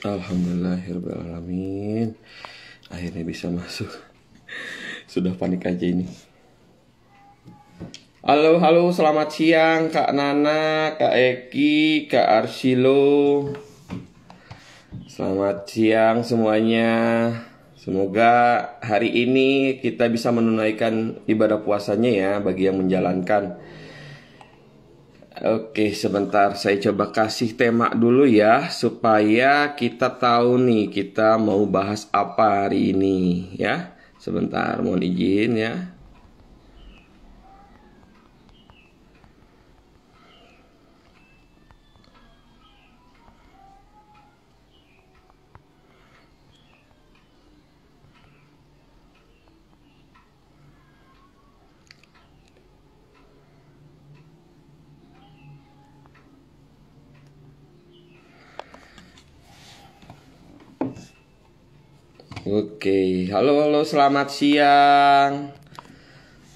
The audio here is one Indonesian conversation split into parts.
Alhamdulillahirrahmanirrahim. Akhirnya bisa masuk. Sudah panik aja ini. Halo, halo, selamat siang Kak Nana, Kak Eki, Kak Arsilo. Selamat siang semuanya. Semoga hari ini kita bisa menunaikan ibadah puasanya ya bagi yang menjalankan. Oke, sebentar saya coba kasih tema dulu ya supaya kita tahu nih kita mau bahas apa hari ini ya. Sebentar, mohon izin ya. Oke, halo halo selamat siang.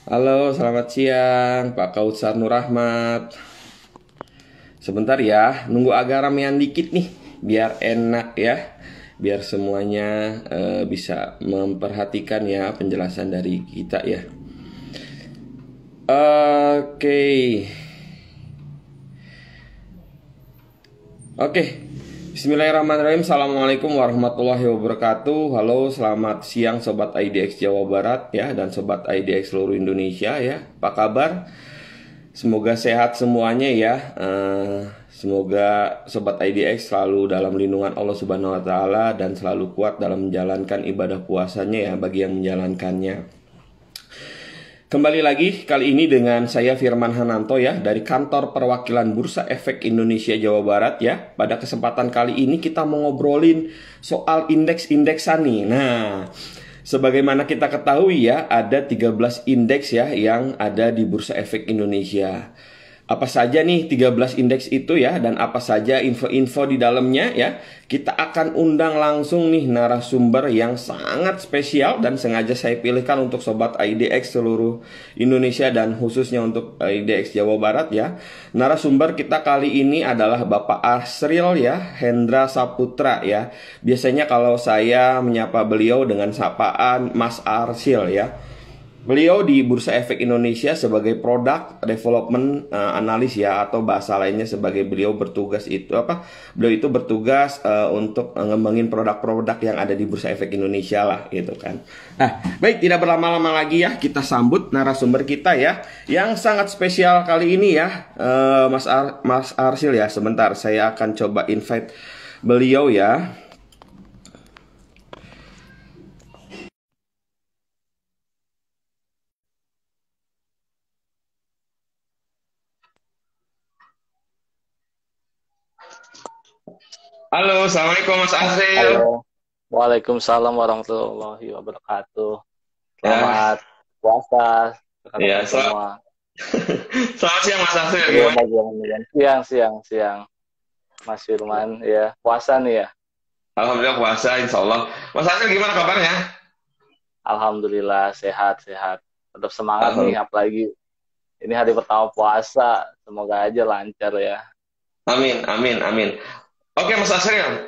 Halo, selamat siang Pak Kautsar Nur Rahmat. Sebentar ya, nunggu agak ramean dikit nih biar enak ya. Biar semuanya bisa memperhatikan ya penjelasan dari kita ya. Oke. Oke. Bismillahirrahmanirrahim. Assalamualaikum warahmatullahi wabarakatuh. Halo, selamat siang Sobat IDX Jawa Barat ya dan Sobat IDX seluruh Indonesia ya. Apa kabar? Semoga sehat semuanya ya. Semoga Sobat IDX selalu dalam lindungan Allah Subhanahu wa taala dan selalu kuat dalam menjalankan ibadah puasanya ya bagi yang menjalankannya. Kembali lagi kali ini dengan saya Firman Hananto ya dari kantor perwakilan Bursa Efek Indonesia Jawa Barat ya. Pada kesempatan kali ini kita mau ngobrolin soal indeks-indeksan nih. Nah, sebagaimana kita ketahui ya ada 13 indeks ya yang ada di Bursa Efek Indonesia. Apa saja nih 13 indeks itu ya dan apa saja info-info di dalamnya ya. Kita akan undang langsung nih narasumber yang sangat spesial dan sengaja saya pilihkan untuk Sobat IDX seluruh Indonesia dan khususnya untuk IDX Jawa Barat ya. Narasumber kita kali ini adalah Bapak Arsril ya, Hendra Saputra ya. Biasanya kalau saya menyapa beliau dengan sapaan Mas Arsil ya. Beliau di Bursa Efek Indonesia sebagai Product Development Analis ya atau bahasa lainnya sebagai beliau bertugas itu apa? Beliau itu bertugas untuk ngembangin produk-produk yang ada di Bursa Efek Indonesia lah gitu kan. Nah, baik tidak berlama-lama lagi ya kita sambut narasumber kita ya yang sangat spesial kali ini ya Mas Arsil ya. Sebentar saya akan coba invite beliau ya. Halo, Assalamualaikum Mas Arsil. Halo, Waalaikumsalam warahmatullahi wabarakatuh. Ya, Selamat puasa ya, rekan-rekan semua. selamat siang Mas Arsil. Iya, Gimana? bagi yang ini. Siang, Mas Firman. Ya, puasa nih ya. Alhamdulillah puasa, insya Allah. Mas Arsil gimana kabarnya? Alhamdulillah sehat. Tetap semangat nih, Alhamdulillah. apalagi ini hari pertama puasa. Semoga aja lancar ya. Amin, amin, amin. Oke Mas Arsil,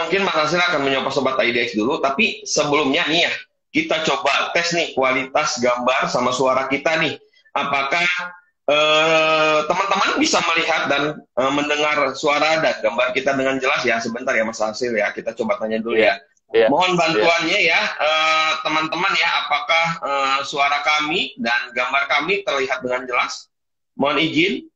mungkin Mas Arsil akan menyapa Sobat IDX dulu, tapi sebelumnya nih ya, kita coba tes nih kualitas gambar sama suara kita nih. Apakah teman-teman bisa melihat dan mendengar suara dan gambar kita dengan jelas ya? Sebentar ya Mas Arsil ya, kita coba tanya dulu Iya, ya. iya, Mohon iya. bantuannya ya, teman-teman ya, apakah suara kami dan gambar kami terlihat dengan jelas? Mohon izin.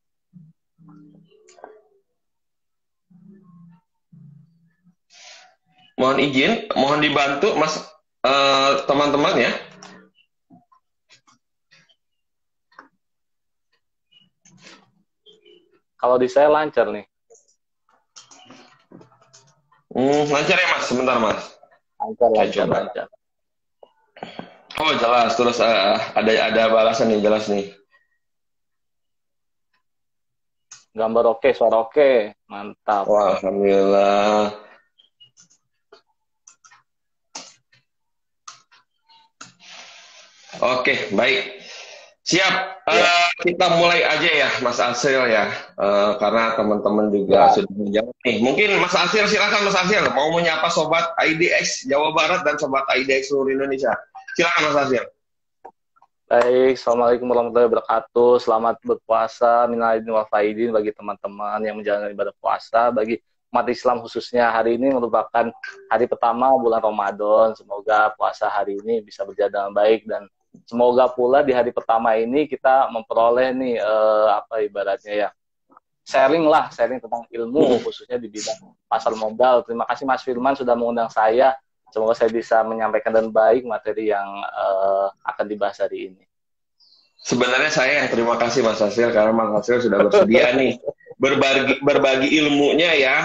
Mohon izin, mohon dibantu Mas teman-teman ya. Kalau di saya lancar nih. Lancar ya Mas, sebentar Mas. Lancar, Saya lancar, coba. lancar. Oh jelas, terus ada balasan nih jelas nih. Gambar oke, suara oke. Mantap. Wah, alhamdulillah. Oke, baik. Siap. Ya, Kita mulai aja ya, Mas Asil ya. Karena teman-teman juga ya. sudah menjawab nih. Mungkin Mas Asil, silakan Mas Asil. Mau menyapa Sobat IDX Jawa Barat dan Sobat IDX seluruh Indonesia. Silakan Mas Asil. Baik, Assalamualaikum warahmatullahi wabarakatuh. Selamat berpuasa, minal aidin wal faidin bagi teman-teman yang menjalankan ibadah puasa. Bagi umat Islam khususnya, hari ini merupakan hari pertama bulan Ramadan. Semoga puasa hari ini bisa berjalan dengan baik dan semoga pula di hari pertama ini kita memperoleh nih apa ibaratnya ya, sharing tentang ilmu khususnya di bidang pasar modal. Terima kasih Mas Firman sudah mengundang saya. Semoga saya bisa menyampaikan dengan baik materi yang akan dibahas hari ini. Sebenarnya saya yang terima kasih Mas Asil karena Mas Asil sudah bersedia nih berbagi ilmunya ya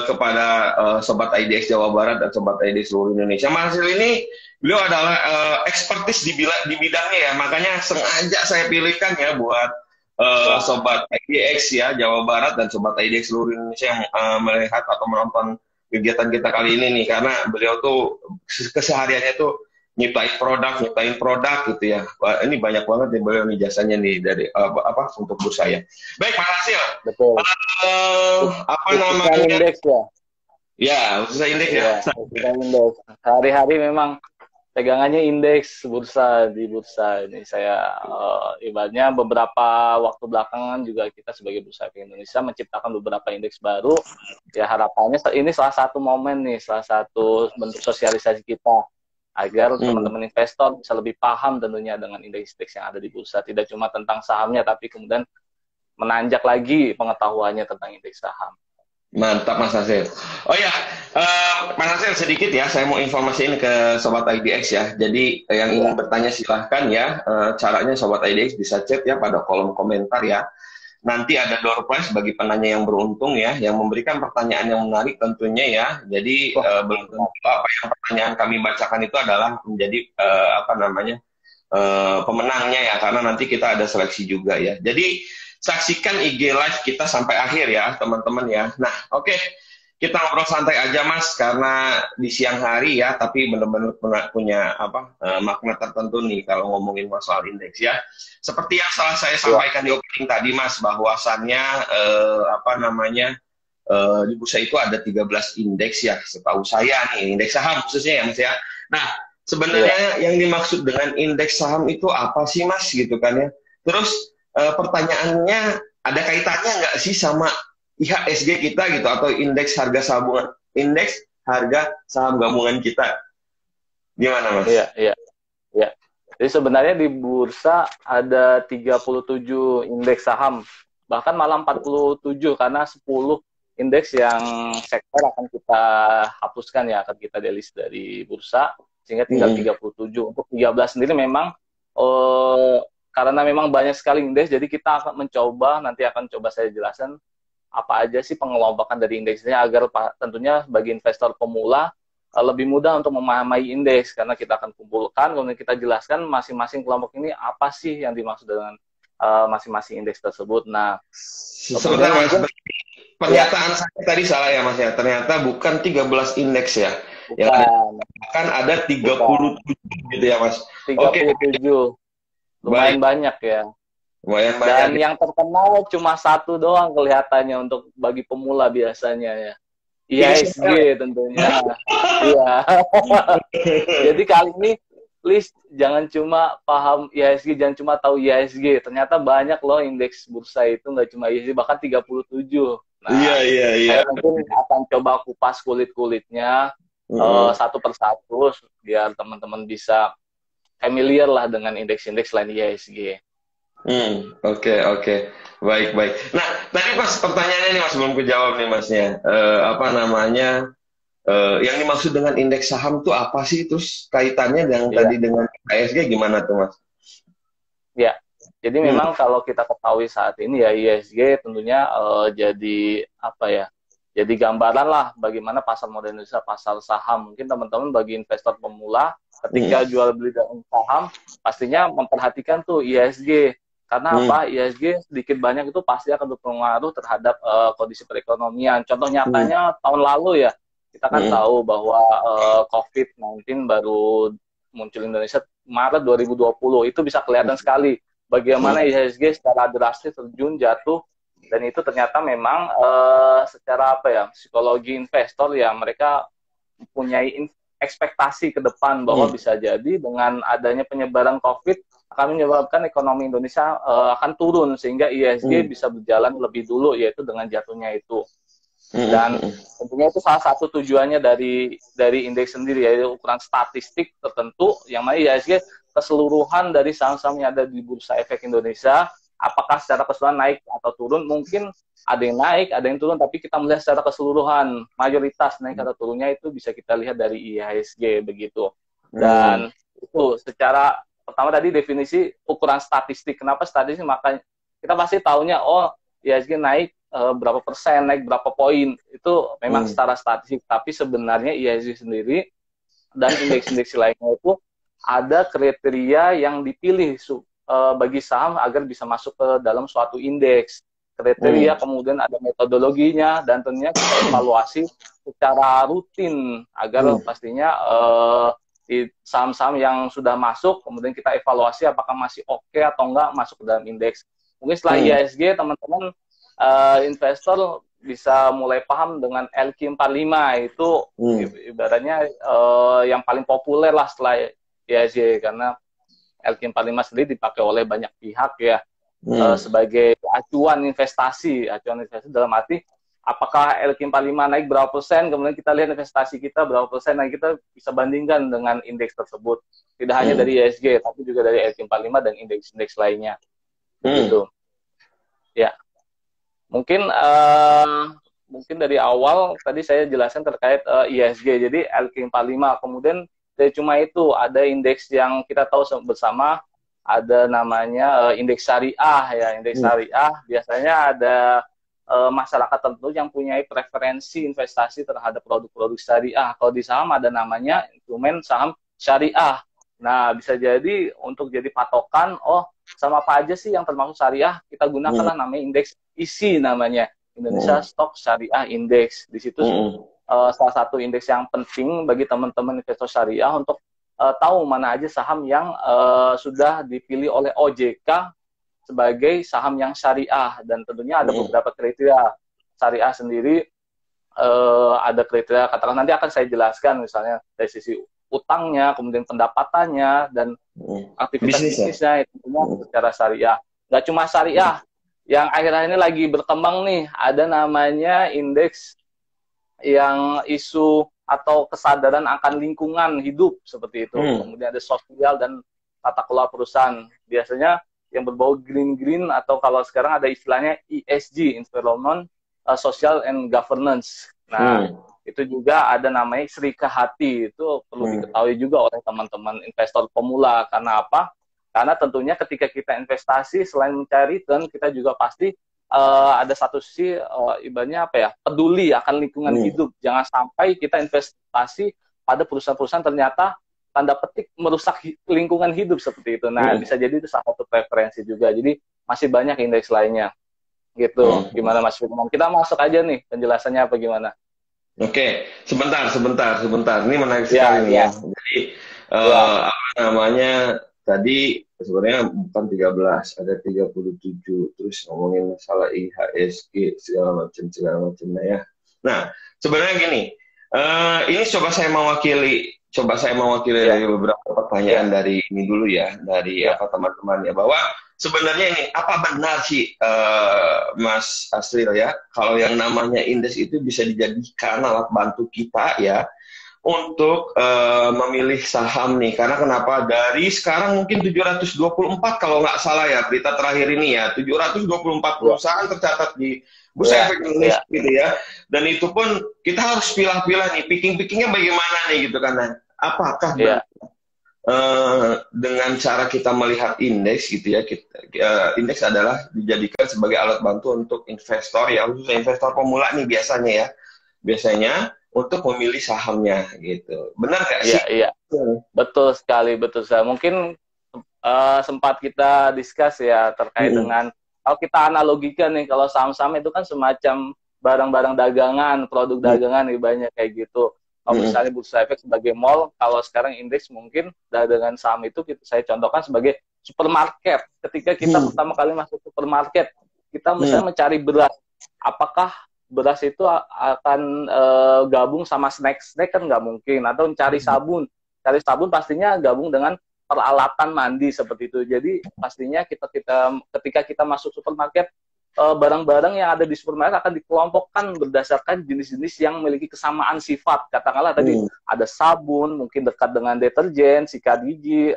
kepada Sobat IDX Jawa Barat dan Sobat IDX seluruh Indonesia. Mas Asil ini beliau adalah ekspertis di bidangnya ya, makanya sengaja saya pilihkan ya buat Sobat IDX ya Jawa Barat dan Sobat IDX seluruh Indonesia yang melihat atau menonton kegiatan kita kali ini nih, karena beliau tuh kesehariannya tuh nyiptain produk gitu ya. Wah, ini banyak banget nih beliau nih jasanya nih dari untuk bursa ya. Baik, Mas Hasil. Betul. Apa Khususnya namanya? indeks ya. Ya, khususnya indeks ya. Khususnya indeks. Hari-hari memang pegangannya indeks bursa di bursa ini. Saya ibaratnya beberapa waktu belakangan juga kita sebagai Bursa Efek Indonesia menciptakan beberapa indeks baru. Ya harapannya ini salah satu momen nih, salah satu bentuk sosialisasi kita agar teman-teman investor bisa lebih paham tentunya dengan indeks-indeks yang ada di bursa. Tidak cuma tentang sahamnya, tapi kemudian menanjak lagi pengetahuannya tentang indeks saham. Mantap Mas Hasil. Oh ya, Mas Hasil sedikit ya, saya mau informasiin ke Sobat IDX ya. Jadi yang ingin bertanya silahkan ya. Caranya Sobat IDX bisa chat ya pada kolom komentar ya. Nanti ada door prize bagi penanya yang beruntung ya, yang memberikan pertanyaan yang menarik tentunya ya. Jadi belum tentu apa yang pertanyaan kami bacakan itu adalah menjadi pemenangnya ya, karena nanti kita ada seleksi juga ya. Jadi saksikan IG live kita sampai akhir ya teman-teman ya. Nah oke, kita ngobrol santai aja Mas, karena di siang hari ya, tapi benar-benar punya makna tertentu nih kalau ngomongin masalah indeks ya. Seperti yang salah saya sampaikan di opening tadi Mas, bahwasannya di bursa itu ada 13 indeks ya, setahu saya nih, indeks saham khususnya ya Mas ya. Nah sebenarnya yang dimaksud dengan indeks saham itu apa sih Mas gitu kan ya. Terus pertanyaannya, ada kaitannya nggak sih sama IHSG kita gitu, atau indeks harga saham gabungan kita? Gimana Mas? Iya. Jadi sebenarnya di bursa ada 37 indeks saham, bahkan malah 47 karena 10 indeks yang sektor akan kita hapuskan ya, akan kita delist dari bursa, sehingga tinggal 37. Untuk 13 sendiri memang karena memang banyak sekali indeks, jadi kita akan mencoba, nanti akan coba saya jelaskan apa aja sih pengelompokan dari indeksnya, agar tentunya bagi investor pemula lebih mudah untuk memahami indeks, karena kita akan kumpulkan, kemudian kita jelaskan masing-masing kelompok ini apa sih yang dimaksud dengan masing-masing indeks tersebut. Nah, sebentar Mas, pernyataan saya tadi salah ya Mas ya, ternyata bukan 13 indeks ya. Bukan. Yang kan ada 37 gitu ya Mas. 37. Lumayan banyak ya. Lumayan banyak. Dan yang terkenal cuma satu doang kelihatannya untuk bagi pemula biasanya ya. IHSG tentunya. Iya. Jadi kali ini please jangan cuma paham IHSG, jangan cuma tahu IHSG. Ternyata banyak loh indeks bursa itu, nggak cuma IHSG, bahkan 37. Nah, iya. Saya mungkin akan coba kupas kulit-kulitnya satu persatu biar teman-teman bisa familiar lah dengan indeks-indeks selain IHSG. Oke. Baik. Nah, tadi Mas pertanyaannya nih Mas, belum kejawab nih Masnya. Yang dimaksud dengan indeks saham tuh apa sih? Terus kaitannya dengan tadi dengan IHSG gimana tuh Mas? Ya, jadi memang kalau kita ketahui saat ini ya IHSG tentunya jadi apa ya? Jadi gambaran lah bagaimana pasar modal Indonesia, pasar saham. Mungkin teman-teman bagi investor pemula ketika jual beli dalam saham pastinya memperhatikan tuh IHSG. Karena apa? IHSG sedikit banyak itu pasti akan berpengaruh terhadap kondisi perekonomian. Contoh nyatanya tahun lalu ya, kita kan tahu bahwa COVID-19 baru muncul di Indonesia Maret 2020. Itu bisa kelihatan sekali bagaimana IHSG secara drastis terjun jatuh, dan itu ternyata memang secara apa ya, psikologi investor ya, mereka mempunyai ekspektasi ke depan bahwa bisa jadi dengan adanya penyebaran COVID akan menyebabkan ekonomi Indonesia akan turun, sehingga IHSG bisa berjalan lebih dulu, yaitu dengan jatuhnya itu. Dan tentunya itu salah satu tujuannya dari indeks sendiri, yaitu ukuran statistik tertentu yang mana IHSG keseluruhan dari saham-saham yang ada di Bursa Efek Indonesia, apakah secara keseluruhan naik atau turun. Mungkin ada yang naik, ada yang turun, tapi kita melihat secara keseluruhan mayoritas naik atau turunnya itu bisa kita lihat dari IHSG begitu. Dan itu secara pertama tadi definisi ukuran statistik. Kenapa statistik? Makanya kita pasti tahunya, oh IHSG naik berapa persen, naik berapa poin, itu memang secara statistik. Tapi sebenarnya IHSG sendiri dan indeks-indeks lainnya itu ada kriteria yang dipilih bagi saham agar bisa masuk ke dalam suatu indeks. Kriteria, kemudian ada metodologinya, dan tentunya kita evaluasi secara rutin agar pastinya di saham-saham yang sudah masuk, kemudian kita evaluasi apakah masih oke atau enggak masuk ke dalam indeks. Mungkin setelah IHSG, teman-teman investor bisa mulai paham dengan LQ45, itu ibaratnya yang paling populer lah setelah IHSG, karena LQ45 sendiri dipakai oleh banyak pihak ya, sebagai acuan investasi dalam arti apakah LQ45 naik berapa persen, kemudian kita lihat investasi kita berapa persen, nah kita bisa bandingkan dengan indeks tersebut, tidak hanya dari IHSG tapi juga dari LQ45 dan indeks-indeks lainnya. Gitu. Ya. Mungkin dari awal tadi saya jelaskan terkait IHSG, jadi LQ45. Kemudian tidak cuma itu, ada indeks yang kita tahu bersama, ada namanya indeks syariah ya. Indeks syariah biasanya ada masyarakat tertentu yang punya preferensi investasi terhadap produk-produk syariah. Kalau di saham ada namanya instrumen saham syariah. Nah, bisa jadi untuk jadi patokan, oh sama apa aja sih yang termasuk syariah, kita gunakanlah namanya indeks ISI, namanya Indonesia Stock Syariah Index. Di situ salah satu indeks yang penting bagi teman-teman investor syariah untuk tahu mana aja saham yang sudah dipilih oleh OJK sebagai saham yang syariah. Dan tentunya ada beberapa kriteria. Syariah sendiri ada kriteria, katakan nanti akan saya jelaskan, misalnya dari sisi utangnya, kemudian pendapatannya, dan aktivitas bisnisnya, itu semua secara syariah. Nggak cuma syariah, yang akhir-akhir ini lagi berkembang nih, ada namanya indeks yang isu atau kesadaran akan lingkungan hidup, seperti itu. Kemudian ada sosial dan tata kelola perusahaan. Biasanya yang berbau green-green, atau kalau sekarang ada istilahnya ESG, Environment, Social and Governance. Nah, itu juga ada namanya Sri Kahati, itu perlu diketahui juga oleh teman-teman investor pemula. Karena apa? Karena tentunya ketika kita investasi, selain mencari return, kita juga pasti ada satu sisi ibaratnya apa ya, peduli akan lingkungan hidup. Jangan sampai kita investasi pada perusahaan-perusahaan ternyata tanda petik merusak lingkungan hidup seperti itu. Nah, bisa jadi itu salah satu preferensi juga. Jadi masih banyak indeks lainnya. Gitu. Gimana Mas Firman? Kita masuk aja nih, penjelasannya apa gimana? Oke, sebentar. Ini menarik sekali nih ya. Jadi apa namanya, tadi sebenarnya bukan 13, ada 37, terus ngomongin masalah IHSG segala macam. Nah ya. Nah, sebenarnya gini, ini coba saya mewakili dari beberapa pertanyaan dari ini dulu ya, dari apa teman-teman ya, bahwa sebenarnya ini apa benar sih Mas Asril ya, kalau yang namanya indeks itu bisa dijadikan alat bantu kita ya untuk memilih saham nih. Karena kenapa? Dari sekarang mungkin 724 kalau nggak salah ya, berita terakhir ini ya, 724 perusahaan tercatat di Bursa Efek Indonesia gitu ya. Dan itu pun kita harus pilah-pilah nih, picking-pickingnya bagaimana nih gitu kan. Apakah dengan cara kita melihat indeks gitu ya, indeks adalah dijadikan sebagai alat bantu untuk investor ya, khususnya investor pemula nih biasanya untuk memilih sahamnya gitu. Benar nggak sih? Iya. Betul sekali. Mungkin sempat kita discuss ya terkait dengan, kalau kita analogikan nih, kalau saham-saham itu kan semacam barang-barang dagangan, produk dagangan nih, banyak kayak gitu. Kalau misalnya Bursa Efek sebagai mall, kalau sekarang indeks mungkin dengan saham itu saya contohkan sebagai supermarket. Ketika kita pertama kali masuk supermarket, kita misalnya mencari beras. Apakah beras itu akan gabung sama snack-snack? Kan nggak mungkin. Atau mencari sabun. Cari sabun pastinya gabung dengan peralatan mandi seperti itu. Jadi pastinya ketika kita masuk supermarket, barang-barang yang ada di supermarket akan dikelompokkan berdasarkan jenis-jenis yang memiliki kesamaan sifat. Katakanlah tadi ada sabun, mungkin dekat dengan deterjen, sikat gigi,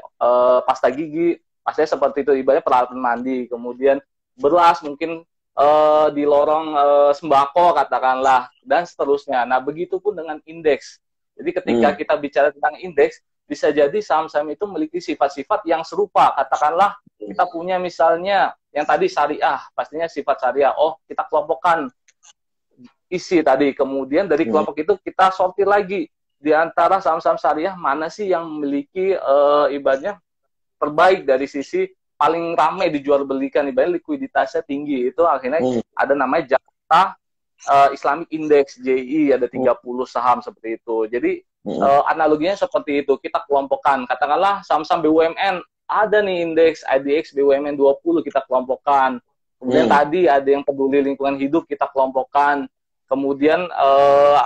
pasta gigi, pastinya seperti itu, ibaratnya peralatan mandi. Kemudian beras mungkin di lorong sembako katakanlah, dan seterusnya. Nah, begitupun dengan indeks. Jadi ketika kita bicara tentang indeks, bisa jadi saham-saham itu memiliki sifat-sifat yang serupa. Katakanlah kita punya misalnya yang tadi syariah, pastinya sifat syariah. Oh, kita kelompokkan isi tadi. Kemudian dari kelompok itu kita sortir lagi di antara saham-saham syariah mana sih yang memiliki ibaratnya terbaik dari sisi paling ramai dijual belikan, ibaratnya likuiditasnya tinggi. Itu akhirnya ada namanya Jakarta Islamic Index JI, ada 30 saham seperti itu. Jadi analoginya seperti itu, kita kelompokkan. Katakanlah saham-saham BUMN, ada nih indeks IDX BUMN 20 kita kelompokkan. Kemudian tadi ada yang peduli lingkungan hidup kita kelompokkan. Kemudian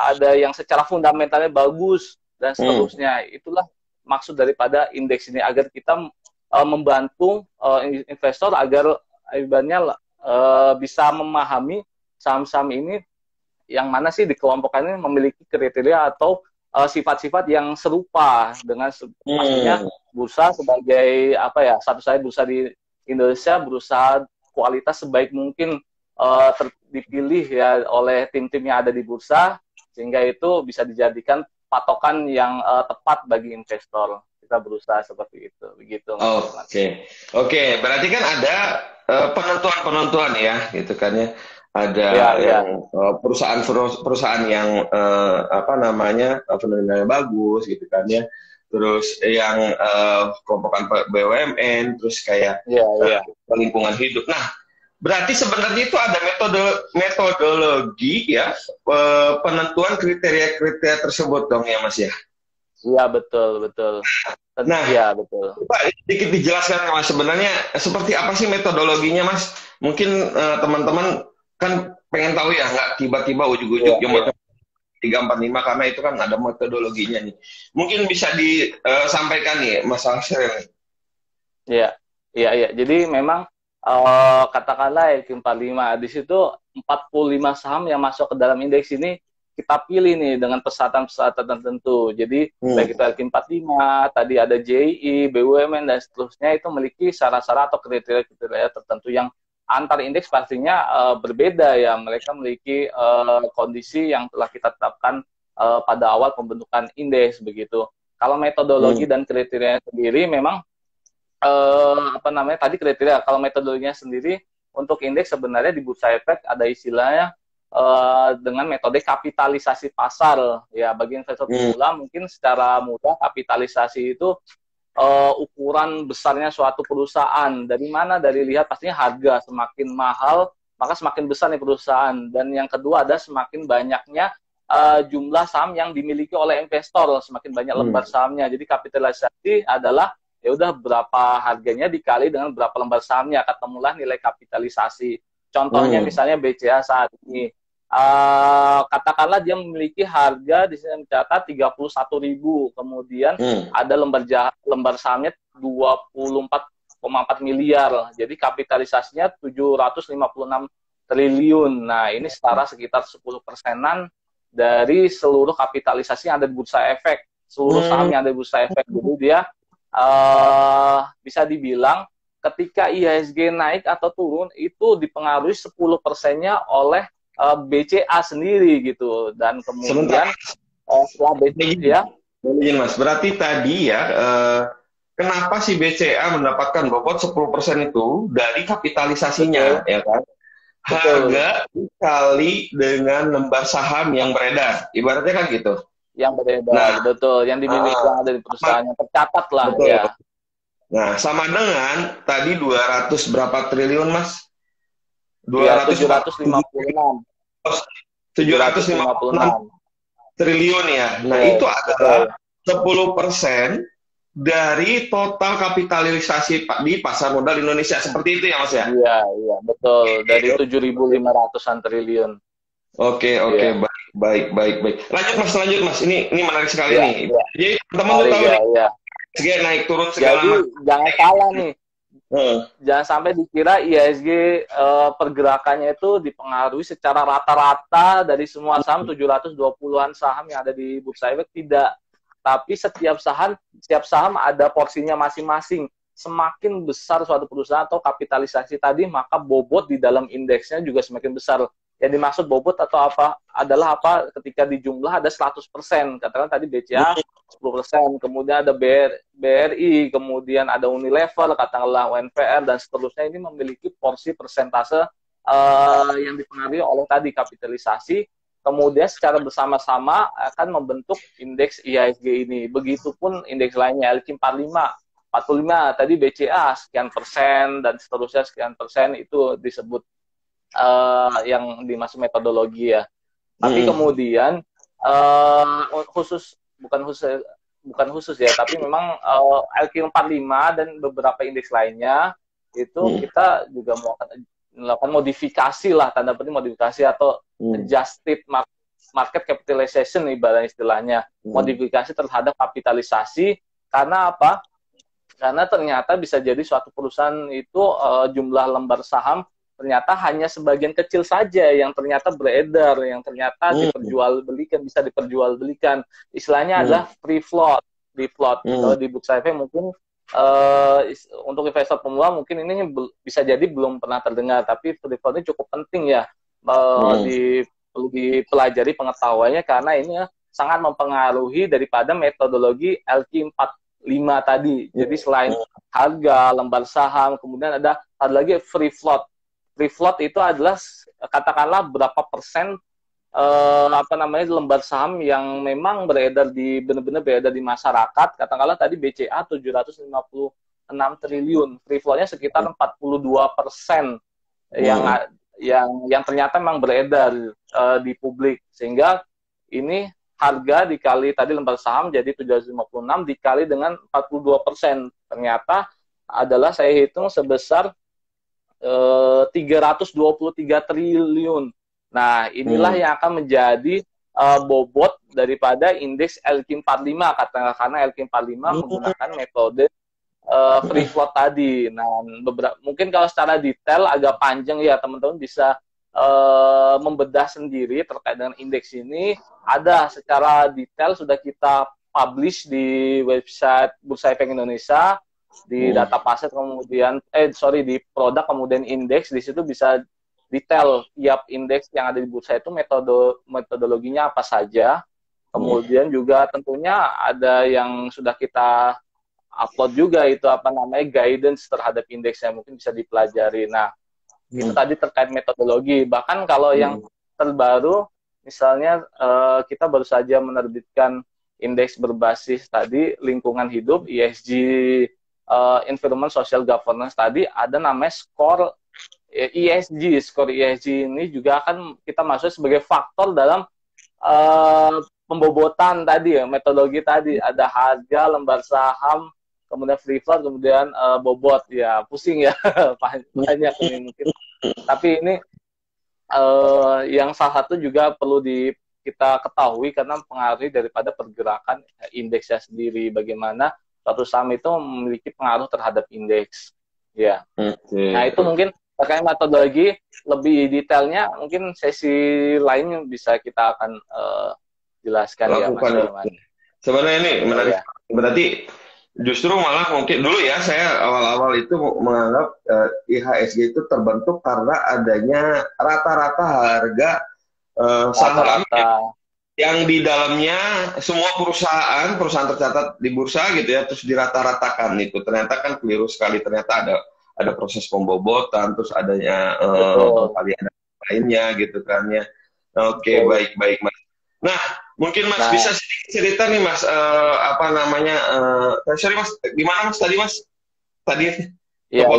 ada yang secara fundamentalnya bagus dan seterusnya. Itulah maksud daripada indeks ini, agar kita membantu investor agar ibaratnya bisa memahami saham-saham ini yang mana sih dikelompokkan ini memiliki kriteria atau sifat-sifat yang serupa dengan pastinya bursa sebagai apa ya, satu-satunya bursa di Indonesia berusaha kualitas sebaik mungkin dipilih ya oleh tim-tim yang ada di bursa, sehingga itu bisa dijadikan patokan yang tepat bagi investor. Kita berusaha seperti itu, begitu. Oke, berarti kan ada penentuan-penentuan ya, gitu kan ya. Ada yang perusahaan yang apa namanya fundamentalnya bagus gitu kan ya, terus yang kelompokan BUMN, terus kayak lingkungan hidup. Nah, berarti sebenarnya itu ada metodologi ya penentuan kriteria-kriteria tersebut dong ya Mas ya? Iya, betul. Nah, ya betul. Pak, sedikit dijelaskan Mas, sebenarnya seperti apa sih metodologinya Mas? Mungkin teman-teman kan pengen tahu ya, nggak tiba-tiba ujuk-ujuk yang 345, karena itu kan ada metodologinya nih. Mungkin bisa disampaikan nih Mas Alsir. Iya. Jadi memang katakanlah LQ45 di situ 45 saham yang masuk ke dalam indeks ini kita pilih nih dengan persyaratan-persyaratan tertentu. Jadi baik itu LQ45, tadi ada JI, BUMN dan seterusnya, itu memiliki syarat-syarat atau kriteria-kriteria tertentu yang antar indeks pastinya berbeda ya. Mereka memiliki kondisi yang telah kita tetapkan pada awal pembentukan indeks begitu. Kalau metodologi dan kriteria sendiri memang tadi kriteria. Kalau metodologinya sendiri untuk indeks sebenarnya di Bursa Efek ada istilahnya dengan metode kapitalisasi pasar ya. Bagi investor pemula mungkin secara mudah kapitalisasi itu ukuran besarnya suatu perusahaan. Dari mana? Dari lihat pastinya harga, semakin mahal maka semakin besar nih perusahaan. Dan yang kedua ada semakin banyaknya jumlah saham yang dimiliki oleh investor, semakin banyak lembar sahamnya. Jadi kapitalisasi adalah ya udah berapa harganya dikali dengan berapa lembar sahamnya, ketemulah nilai kapitalisasi. Contohnya misalnya BCA saat ini, katakanlah dia memiliki harga di sini mencatat 31.000, kemudian ada lembar sahamnya 24,4 miliar, jadi kapitalisasinya 756 triliun. Nah, ini setara sekitar 10%-an dari seluruh kapitalisasi yang ada di Bursa Efek, seluruh saham yang ada di Bursa Efek. Jadi dia bisa dibilang ketika IHSG naik atau turun itu dipengaruhi 10%-nya oleh BCA sendiri gitu. Dan kemudian setelah BCA Mas, berarti tadi ya kenapa si BCA mendapatkan bobot 10% itu dari kapitalisasinya, ya kan? Harga dikali dengan lembar saham yang beredar, ibaratnya kan gitu. Yang beredar, betul, yang dimiliki yang ada di perusahaan, yang tercatat lah. Betul. Ya. Nah, sama dengan tadi 200 berapa triliun, Mas? 756 triliun ya. Nah, itu adalah 10% dari total kapitalisasi di pasar modal Indonesia. Seperti itu ya Mas ya? Iya, iya, betul. Dari 7.500-an triliun. Oke, Iya. baik. Lanjut Mas. Ini menarik sekali Iya, nih. iya. Jadi teman-teman tuh Menarik tahu ya, nih, iya. IHSG naik turun segala Jadi macam. jangan salah nih. Heeh. Jangan sampai dikira IHSG pergerakannya itu dipengaruhi secara rata-rata dari semua saham 720-an saham yang ada di Bursa Efek, tidak. Tapi setiap saham ada porsinya masing-masing. Semakin besar suatu perusahaan atau kapitalisasi tadi, maka bobot di dalam indeksnya juga semakin besar. Yang dimaksud bobot atau apa adalah apa ketika di jumlah ada 100%. Katakan tadi BCA 10%, kemudian ada BRI, kemudian ada Unilever, katakanlah UNPR, dan seterusnya. Ini memiliki porsi persentase yang dipengaruhi oleh tadi kapitalisasi, kemudian secara bersama-sama akan membentuk indeks IHSG ini. Begitupun indeks lainnya, LQ 45, tadi BCA sekian persen, dan seterusnya sekian persen, itu disebut yang dimaksud metodologi ya. Tapi kemudian bukan khusus ya, tapi memang LQ 45 dan beberapa indeks lainnya itu kita juga melakukan modifikasi lah, tanda petik modifikasi atau adjusted market capitalization ibarat istilahnya, modifikasi terhadap kapitalisasi. Karena apa? Karena ternyata bisa jadi suatu perusahaan itu jumlah lembar saham ternyata hanya sebagian kecil saja yang ternyata beredar, yang ternyata bisa diperjualbelikan. Istilahnya adalah free float, Kalau di Bursa Efek mungkin untuk investor pemula mungkin ini bisa jadi belum pernah terdengar, tapi free float ini cukup penting ya, perlu dipelajari pengetahuannya, karena ini sangat mempengaruhi daripada metodologi LQ 45 tadi. Jadi selain harga, lembar saham, kemudian ada lagi free float. Free float itu adalah katakanlah berapa persen lembar saham yang memang benar-benar beredar di masyarakat. Katakanlah tadi BCA 756 triliun, free float-nya sekitar 42% yang ternyata memang beredar di publik, sehingga ini harga dikali tadi lembar saham jadi 756 dikali dengan 42%, ternyata adalah saya hitung sebesar 323 triliun. Nah, inilah yang akan menjadi bobot daripada indeks LQ 45, karena LQ 45 menggunakan metode free float tadi. Nah, mungkin kalau secara detail agak panjang ya, teman-teman bisa membedah sendiri terkait dengan indeks ini. Ada secara detail sudah kita publish di website Bursa Efek Indonesia, di data paset, kemudian di produk, kemudian indeks. Di situ bisa detail tiap indeks yang ada di bursa itu metodologinya apa saja. Kemudian juga tentunya ada yang sudah kita upload juga, itu guidance terhadap indeksnya, mungkin bisa dipelajari. Nah, itu tadi terkait metodologi. Bahkan kalau yang terbaru, misalnya kita baru saja menerbitkan indeks berbasis tadi lingkungan hidup, ESG, Environment Social Governance tadi, ada namanya skor ESG. Skor ESG ini juga akan kita masuk sebagai faktor dalam pembobotan tadi ya, metodologi tadi. Ada harga, lembar saham, kemudian free float, kemudian bobot. Ya, pusing ya, banyak ini mungkin. Tapi ini yang salah satu juga perlu kita ketahui, karena mempengaruhi daripada pergerakan indeksnya sendiri. Bagaimana suatu saham itu memiliki pengaruh terhadap indeks. Ya. Nah, itu mungkin terkait metodologi lebih detailnya, mungkin sesi lain bisa kita akan jelaskan ya, Mas. Sebenarnya ini menarik. Berarti justru malah mungkin dulu ya, saya awal-awal itu menganggap IHSG itu terbentuk karena adanya rata-rata harga saham yang di dalamnya semua perusahaan tercatat di bursa gitu ya, terus dirata-ratakan itu. Ternyata kan keliru sekali, ternyata ada proses pembobotan, terus adanya pengalihan lainnya gitu kan ya. Oke, baik Mas. Nah, mungkin Mas bisa sedikit cerita nih Mas, sorry Mas, gimana Mas tadi Mas? Tadi? Iya.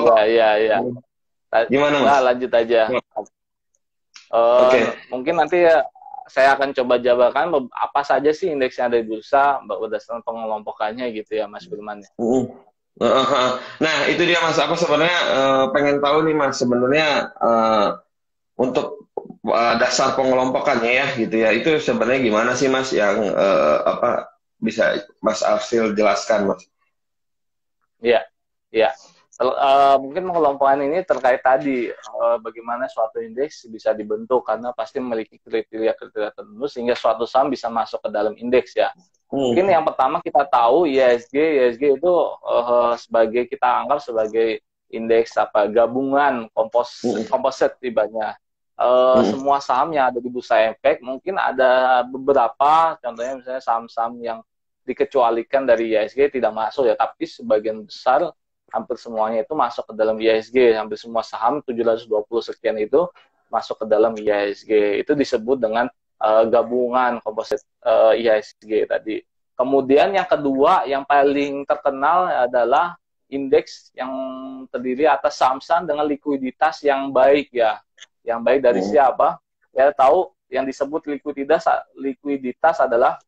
Gimana Mas? Nah, lanjut aja. Mungkin nanti saya akan coba jabarkan apa saja sih indeks yang ada di bursa berdasarkan pengelompokannya gitu ya Mas Firman. Mm. Nah, itu dia Mas. Aku sebenarnya pengen tahu nih Mas, sebenarnya untuk dasar pengelompokannya ya gitu ya. Itu sebenarnya gimana sih Mas yang apa bisa Mas Arsil jelaskan Mas? Iya, iya. Mungkin pengelompokan ini terkait tadi bagaimana suatu indeks bisa dibentuk karena pasti memiliki kriteria-kriteria tertentu sehingga suatu saham bisa masuk ke dalam indeks ya. Mungkin yang pertama kita tahu IHSG itu sebagai kita anggap sebagai indeks apa gabungan komposit ibaratnya. Semua saham yang ada di Bursa Efek mungkin ada beberapa contohnya misalnya saham-saham yang dikecualikan dari IHSG tidak masuk ya, tapi sebagian besar hampir semuanya itu masuk ke dalam IHSG, hampir semua saham 720 sekian itu masuk ke dalam IHSG. Itu disebut dengan gabungan komposit IHSG tadi. Kemudian yang kedua, yang paling terkenal adalah indeks yang terdiri atas saham-saham dengan likuiditas yang baik ya. Yang baik dari siapa? Ya tahu yang disebut likuiditas adalah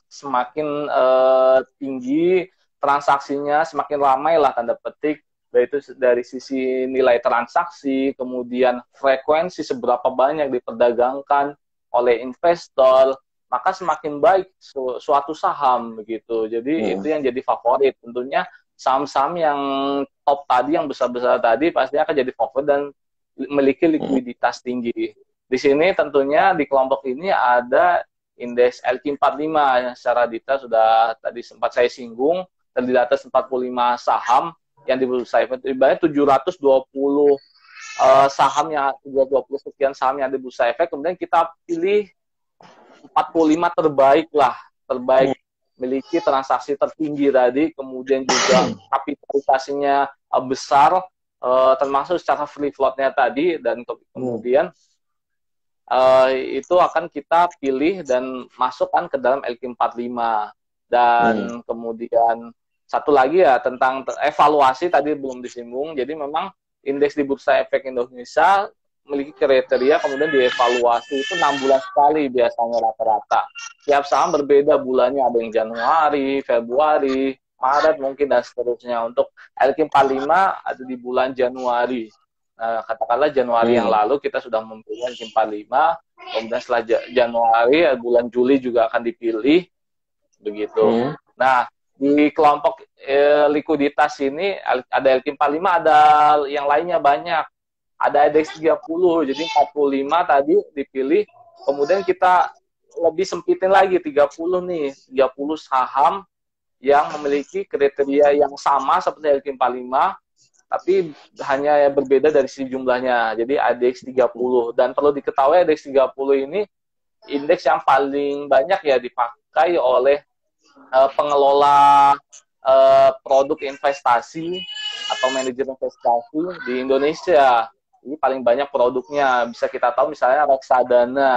semakin tinggi transaksinya, semakin ramai lah tanda petik, yaitu dari sisi nilai transaksi, kemudian frekuensi seberapa banyak diperdagangkan oleh investor, maka semakin baik suatu saham begitu. Jadi itu yang jadi favorit. Tentunya saham-saham yang top tadi, yang besar-besar tadi pasti akan jadi favorit dan memiliki likuiditas tinggi. Di sini tentunya di kelompok ini ada indeks LQ45 yang secara detail sudah tadi sempat saya singgung, terdiri atas 45 saham yang di Bursa Efek, ibaratnya 720 saham yang 220 sekian saham yang ada di Bursa Efek, kemudian kita pilih 45 terbaik memiliki transaksi tertinggi tadi, kemudian juga kapitalisasinya besar, termasuk secara free float-nya tadi, dan kemudian itu akan kita pilih dan masukkan ke dalam LQ45. Dan kemudian satu lagi ya tentang evaluasi tadi belum disinggung. Jadi memang indeks di Bursa Efek Indonesia memiliki kriteria kemudian dievaluasi itu 6 bulan sekali biasanya rata-rata. Tiap saham berbeda bulannya, ada yang Januari, Februari, Maret mungkin dan seterusnya. Untuk LQ45 ada di bulan Januari. Nah, katakanlah Januari yang lalu kita sudah memilih LQ45, kemudian setelah Januari bulan Juli juga akan dipilih begitu. Nah, di kelompok likuiditas ini ada LQ45, ada yang lainnya banyak. Ada indeks 30, jadi 45 tadi dipilih, kemudian kita lebih sempitin lagi 30 nih, 30 saham yang memiliki kriteria yang sama seperti LQ45, tapi hanya berbeda dari sisi jumlahnya. Jadi indeks 30, dan perlu diketahui indeks 30 ini indeks yang paling banyak ya dipakai oleh pengelola produk investasi atau manajer investasi di Indonesia. Ini paling banyak produknya. Bisa kita tahu misalnya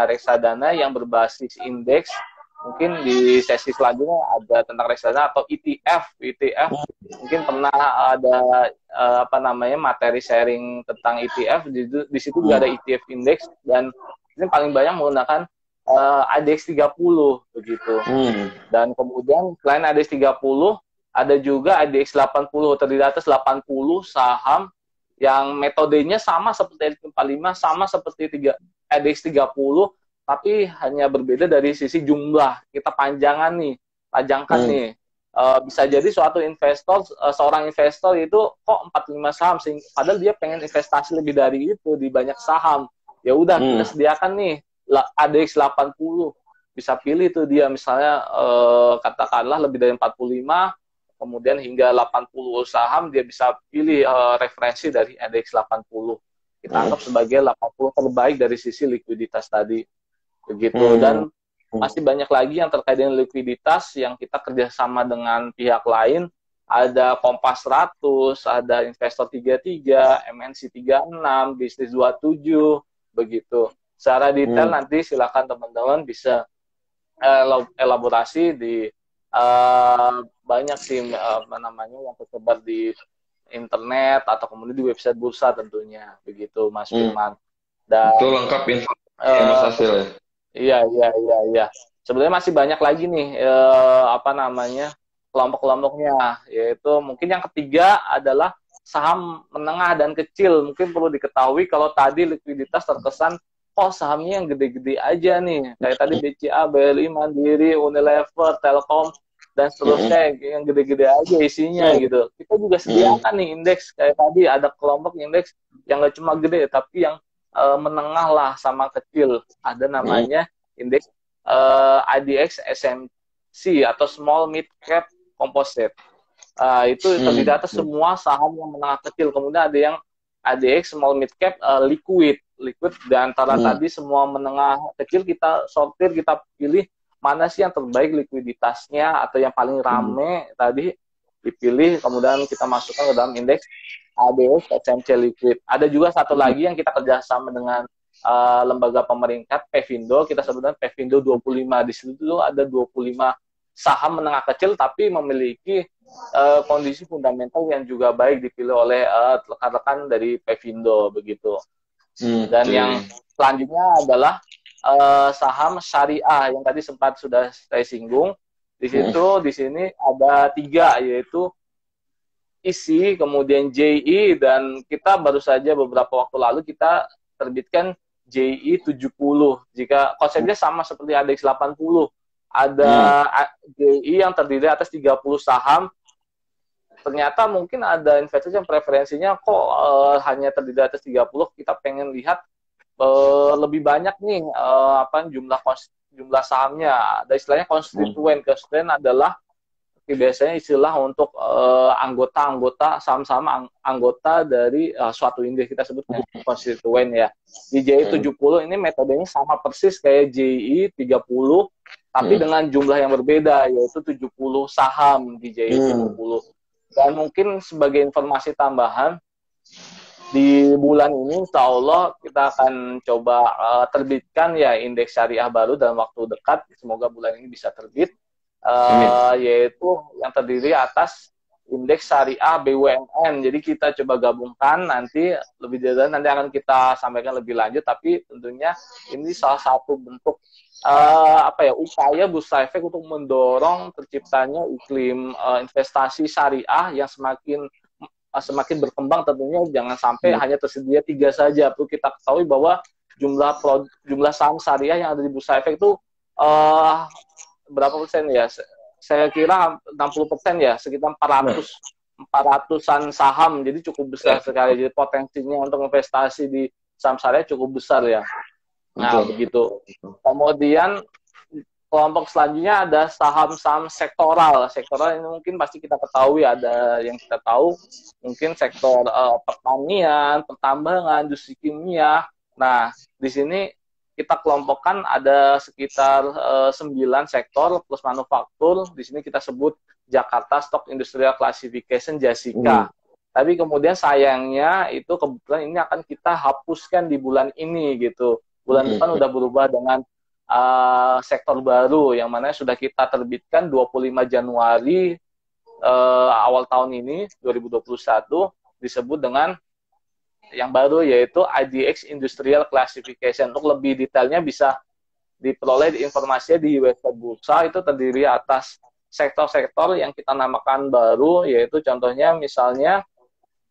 reksadana yang berbasis indeks. Mungkin di sesi selanjutnya ada tentang reksadana atau ETF. Mungkin pernah ada materi sharing tentang ETF. Di situ juga ada ETF indeks, dan ini paling banyak menggunakan ADX 30 begitu. Dan kemudian selain ADX 30 ada juga ADX 80, terdiri atas 80 saham yang metodenya sama seperti LQ45, sama seperti ADX 30, tapi hanya berbeda dari sisi jumlah. Kita pajangkan nih. Bisa jadi suatu seorang investor itu kok 45 saham, padahal dia pengen investasi lebih dari itu di banyak saham. Ya udah kita sediakan nih ADX 80, bisa pilih tuh dia misalnya katakanlah lebih dari 45, kemudian hingga 80 saham dia bisa pilih referensi dari ADX 80. Kita anggap sebagai 80 terbaik dari sisi likuiditas tadi. Begitu. Dan masih banyak lagi yang terkait dengan likuiditas yang kita kerjasama dengan pihak lain. Ada Kompas 100, ada Investor 33, MNC 36, Bisnis 27, begitu. Secara detail nanti silakan teman-teman bisa elaborasi di banyak sih yang tersebar di internet atau kemudian di website bursa tentunya, begitu Mas Firman. Dan itu lengkap info Mas Hasil ya. Iya. Sebenarnya masih banyak lagi nih apa namanya kelompok-kelompoknya, yaitu mungkin yang ketiga adalah saham menengah dan kecil. Mungkin perlu diketahui kalau tadi likuiditas terkesan kok sahamnya yang gede-gede aja nih, kayak tadi BCA, BRI, Mandiri, Unilever, Telkom dan seterusnya yang gede-gede aja isinya gitu. Kita juga sediakan nih indeks kayak tadi ada kelompok indeks yang gak cuma gede tapi yang menengah lah sama kecil. Ada namanya indeks IDX SMC atau Small Mid Cap Composite. Itu terdiri atas semua saham yang menengah kecil. Kemudian ada yang ADX Small Mid Cap Liquid di antara tadi semua menengah kecil kita sortir, kita pilih mana sih yang terbaik likuiditasnya atau yang paling rame tadi dipilih, kemudian kita masukkan ke dalam indeks ADX SMC Liquid. Ada juga satu lagi yang kita kerjasama dengan lembaga pemeringkat Pevindo, kita sebutkan Pevindo 25. Di situ ada 25 saham menengah kecil tapi memiliki kondisi fundamental yang juga baik, dipilih oleh rekan-rekan dari Pevindo begitu. Dan yang selanjutnya adalah saham syariah yang tadi sempat sudah saya singgung. Di sini ada 3, yaitu ISI, kemudian JI, dan kita baru saja beberapa waktu lalu kita terbitkan JI 70. Jika konsepnya sama seperti ADX 80, ada JI yang terdiri atas 30 saham. Ternyata mungkin ada investor yang preferensinya kok hanya terdiri atas 30, kita pengen lihat lebih banyak nih jumlah sahamnya. Ada istilahnya konstituen. Konstituen adalah biasanya istilah untuk anggota-anggota saham-saham anggota dari suatu indeks, kita sebut konstituen ya. Di JI 70 ini metodenya sama persis kayak JI 30 tapi dengan jumlah yang berbeda, yaitu 70 saham di JI 70. Dan mungkin sebagai informasi tambahan, di bulan ini insya Allah kita akan coba terbitkan ya indeks syariah baru dalam waktu dekat. Semoga bulan ini bisa terbit. Yaitu yang terdiri atas indeks syariah BUMN. Jadi kita coba gabungkan, nanti lebih detail nanti akan kita sampaikan lebih lanjut, tapi tentunya ini salah satu bentuk upaya Bursa Efek untuk mendorong terciptanya iklim investasi syariah yang semakin berkembang. Tentunya jangan sampai hanya tersedia 3 saja. Perlu kita ketahui bahwa jumlah saham syariah yang ada di Bursa Efek itu berapa persen ya? Saya kira 60% ya, sekitar 400-an saham. Jadi cukup besar sekali. Jadi potensinya untuk investasi di saham syariah cukup besar ya. Nah, begitu. Kemudian kelompok selanjutnya ada saham-saham sektoral. Sektoral ini mungkin pasti kita ketahui, ada yang kita tahu mungkin sektor pertanian, pertambangan, industri kimia. Nah, di sini kita kelompokkan ada sekitar 9 sektor plus manufaktur. Di sini kita sebut Jakarta Stock Industrial Classification JASICA. Tapi kemudian sayangnya itu kebetulan ini akan kita hapuskan di bulan ini gitu. Bulan depan udah berubah dengan sektor baru yang mana sudah kita terbitkan 25 Januari awal tahun ini 2021, disebut dengan yang baru yaitu IDX Industrial Classification. Untuk lebih detailnya bisa diperoleh informasinya di website bursa. Itu terdiri atas sektor-sektor yang kita namakan baru, yaitu contohnya misalnya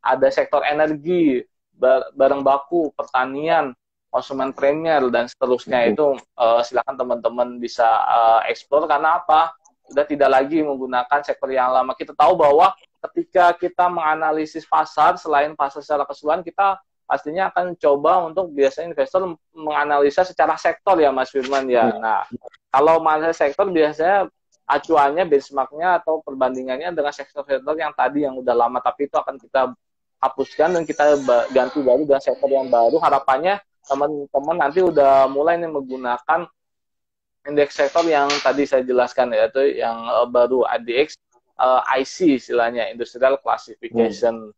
ada sektor energi, barang baku, pertanian, konsumen premier, dan seterusnya. Itu silakan teman-teman bisa eksplor. Karena apa? Sudah tidak lagi menggunakan sektor yang lama. Kita tahu bahwa ketika kita menganalisis pasar, selain pasar secara keseluruhan, kita pastinya akan coba untuk biasanya investor menganalisa secara sektor ya Mas Firman ya. Nah, kalau masalah sektor biasanya acuannya, benchmarknya atau perbandingannya dengan sektor-sektor yang tadi yang udah lama, tapi itu akan kita hapuskan dan kita ganti baru dengan sektor yang baru. Harapannya teman-teman nanti udah mulai nih menggunakan indeks sektor yang tadi saya jelaskan, yaitu yang baru ADX IC istilahnya, Industrial Classification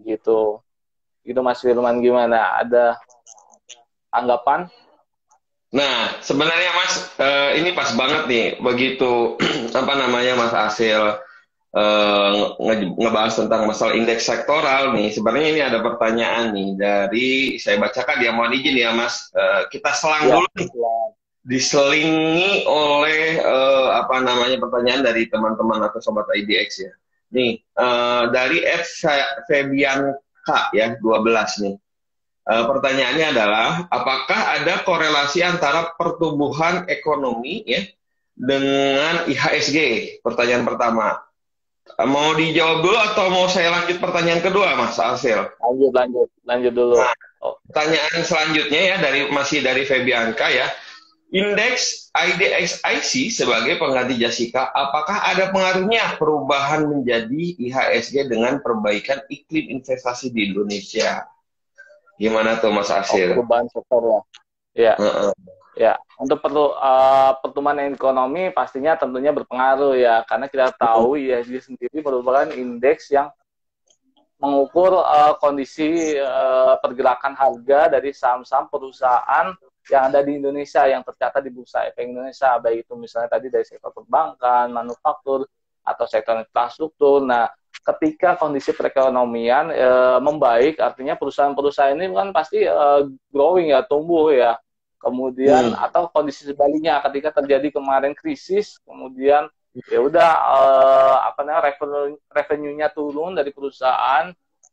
gitu. Gitu Mas Firman, gimana? Ada anggapan? Nah, sebenarnya Mas, ini pas banget nih, begitu Mas Asil ngebahas tentang masalah indeks sektoral nih. Sebenarnya ini ada pertanyaan nih dari, saya bacakan ya, mohon izin ya Mas, kita selang dulu nih diselingi oleh apa namanya pertanyaan dari teman-teman atau sobat IDX ya. Nih dari Ed Febian K ya 12 nih. Pertanyaannya adalah apakah ada korelasi antara pertumbuhan ekonomi ya dengan IHSG? Pertanyaan pertama. Mau dijawab dulu atau mau saya lanjut pertanyaan kedua, Mas Arsil? Lanjut dulu. Nah, pertanyaan selanjutnya ya masih dari Febianka ya. Indeks IDXIC sebagai pengganti Jessica, apakah ada pengaruhnya perubahan menjadi IHSG dengan perbaikan iklim investasi di Indonesia? Gimana tuh Mas Arsil? Perubahan sektor ya. Ya. Ya, untuk pertumbuhan ekonomi pastinya tentunya berpengaruh ya, karena kita tahu IHSG sendiri merupakan indeks yang mengukur kondisi pergerakan harga dari saham-saham perusahaan yang ada di Indonesia yang tercatat di Bursa Efek Indonesia, baik itu misalnya tadi dari sektor perbankan, manufaktur, atau sektor infrastruktur. Nah, ketika kondisi perekonomian membaik, artinya perusahaan-perusahaan ini kan pasti growing ya, tumbuh ya. Kemudian atau kondisi sebaliknya ketika terjadi kemarin krisis, kemudian ya udah apa namanya revenue-nya turun dari perusahaan,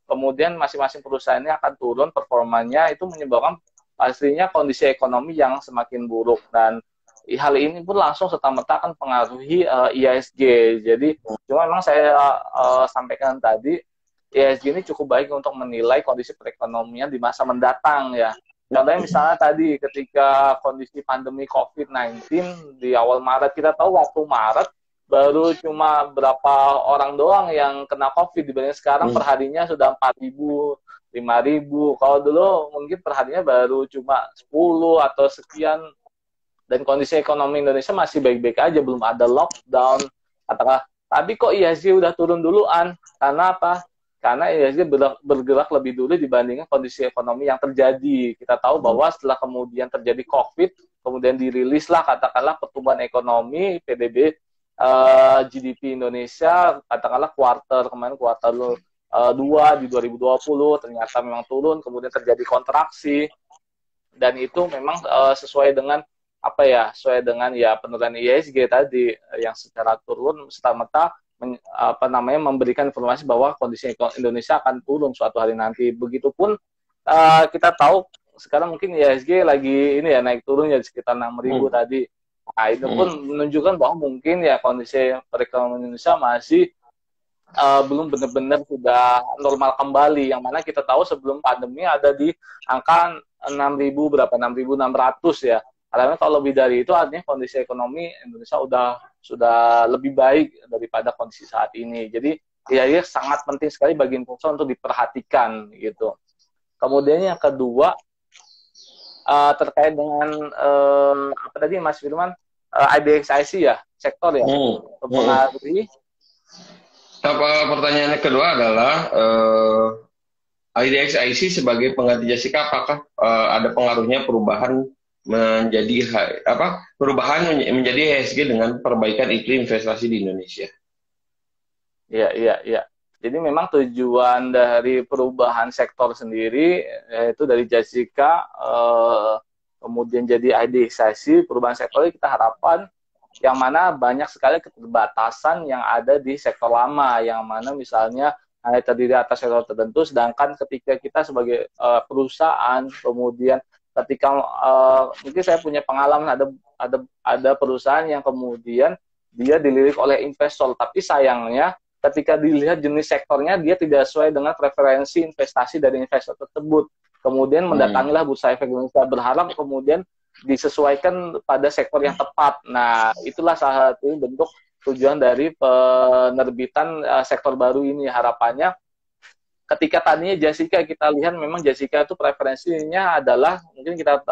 kemudian masing-masing perusahaan ini akan turun performanya, itu menyebabkan pastinya kondisi ekonomi yang semakin buruk, dan hal ini pun langsung serta-merta akan pengaruhi IHSG. Jadi cuma memang saya sampaikan tadi, IHSG ini cukup baik untuk menilai kondisi perekonomian di masa mendatang ya. Contohnya misalnya tadi ketika kondisi pandemi COVID-19 di awal Maret, kita tahu waktu Maret baru cuma berapa orang doang yang kena COVID, dibanding sekarang perharinya sudah 4.000, 5.000. Kalau dulu mungkin perharinya baru cuma 10 atau sekian, dan kondisi ekonomi Indonesia masih baik-baik aja, belum ada lockdown katakanlah. Tapi kok IHSG udah turun duluan? Karena apa? Karena IHSG bergerak lebih dulu dibandingkan kondisi ekonomi yang terjadi. Kita tahu bahwa setelah kemudian terjadi COVID, kemudian dirilislah katakanlah pertumbuhan ekonomi PDB GDP Indonesia, katakanlah kemarin kuartal 2 di 2020 ternyata memang turun, kemudian terjadi kontraksi, dan itu memang sesuai dengan apa ya, sesuai dengan ya penurunan IHSG tadi yang secara turun serta-merta memberikan informasi bahwa kondisi Indonesia akan turun suatu hari nanti. Begitupun kita tahu sekarang mungkin IHSG lagi ini ya naik turun ya sekitar 6.000 tadi. Nah, itu pun menunjukkan bahwa mungkin ya kondisi perekonomian Indonesia masih belum benar-benar sudah normal kembali, yang mana kita tahu sebelum pandemi ada di angka 6.600 ya. Karena kalau lebih dari itu artinya kondisi ekonomi Indonesia sudah lebih baik daripada kondisi saat ini. Jadi ya sangat penting sekali bagi investor untuk diperhatikan gitu. Kemudian yang kedua terkait dengan apa tadi Mas Firman, IDXIC ya, sektor ya, mempengaruhi. Pertanyaannya kedua adalah IDXIC sebagai pengganti Jessica, apakah ada pengaruhnya perubahan menjadi menjadi IHSG dengan perbaikan iklim investasi di Indonesia? Iya. Jadi memang tujuan dari perubahan sektor sendiri yaitu dari Jessica kemudian jadi IDXIC, perubahan sektor kita harapkan yang mana banyak sekali keterbatasan yang ada di sektor lama, yang mana misalnya hanya terdiri atas sektor tertentu, sedangkan ketika kita sebagai perusahaan kemudian ketika mungkin saya punya pengalaman ada perusahaan yang kemudian dia dilirik oleh investor, tapi sayangnya ketika dilihat jenis sektornya dia tidak sesuai dengan preferensi investasi dari investor tersebut. Kemudian mendatangilah Bursa Efek Indonesia berharap kemudian disesuaikan pada sektor yang tepat. Nah, itulah salah satu bentuk tujuan dari penerbitan sektor baru ini. Harapannya ketika tadinya Jessica kita lihat memang Jessica itu preferensinya adalah mungkin kita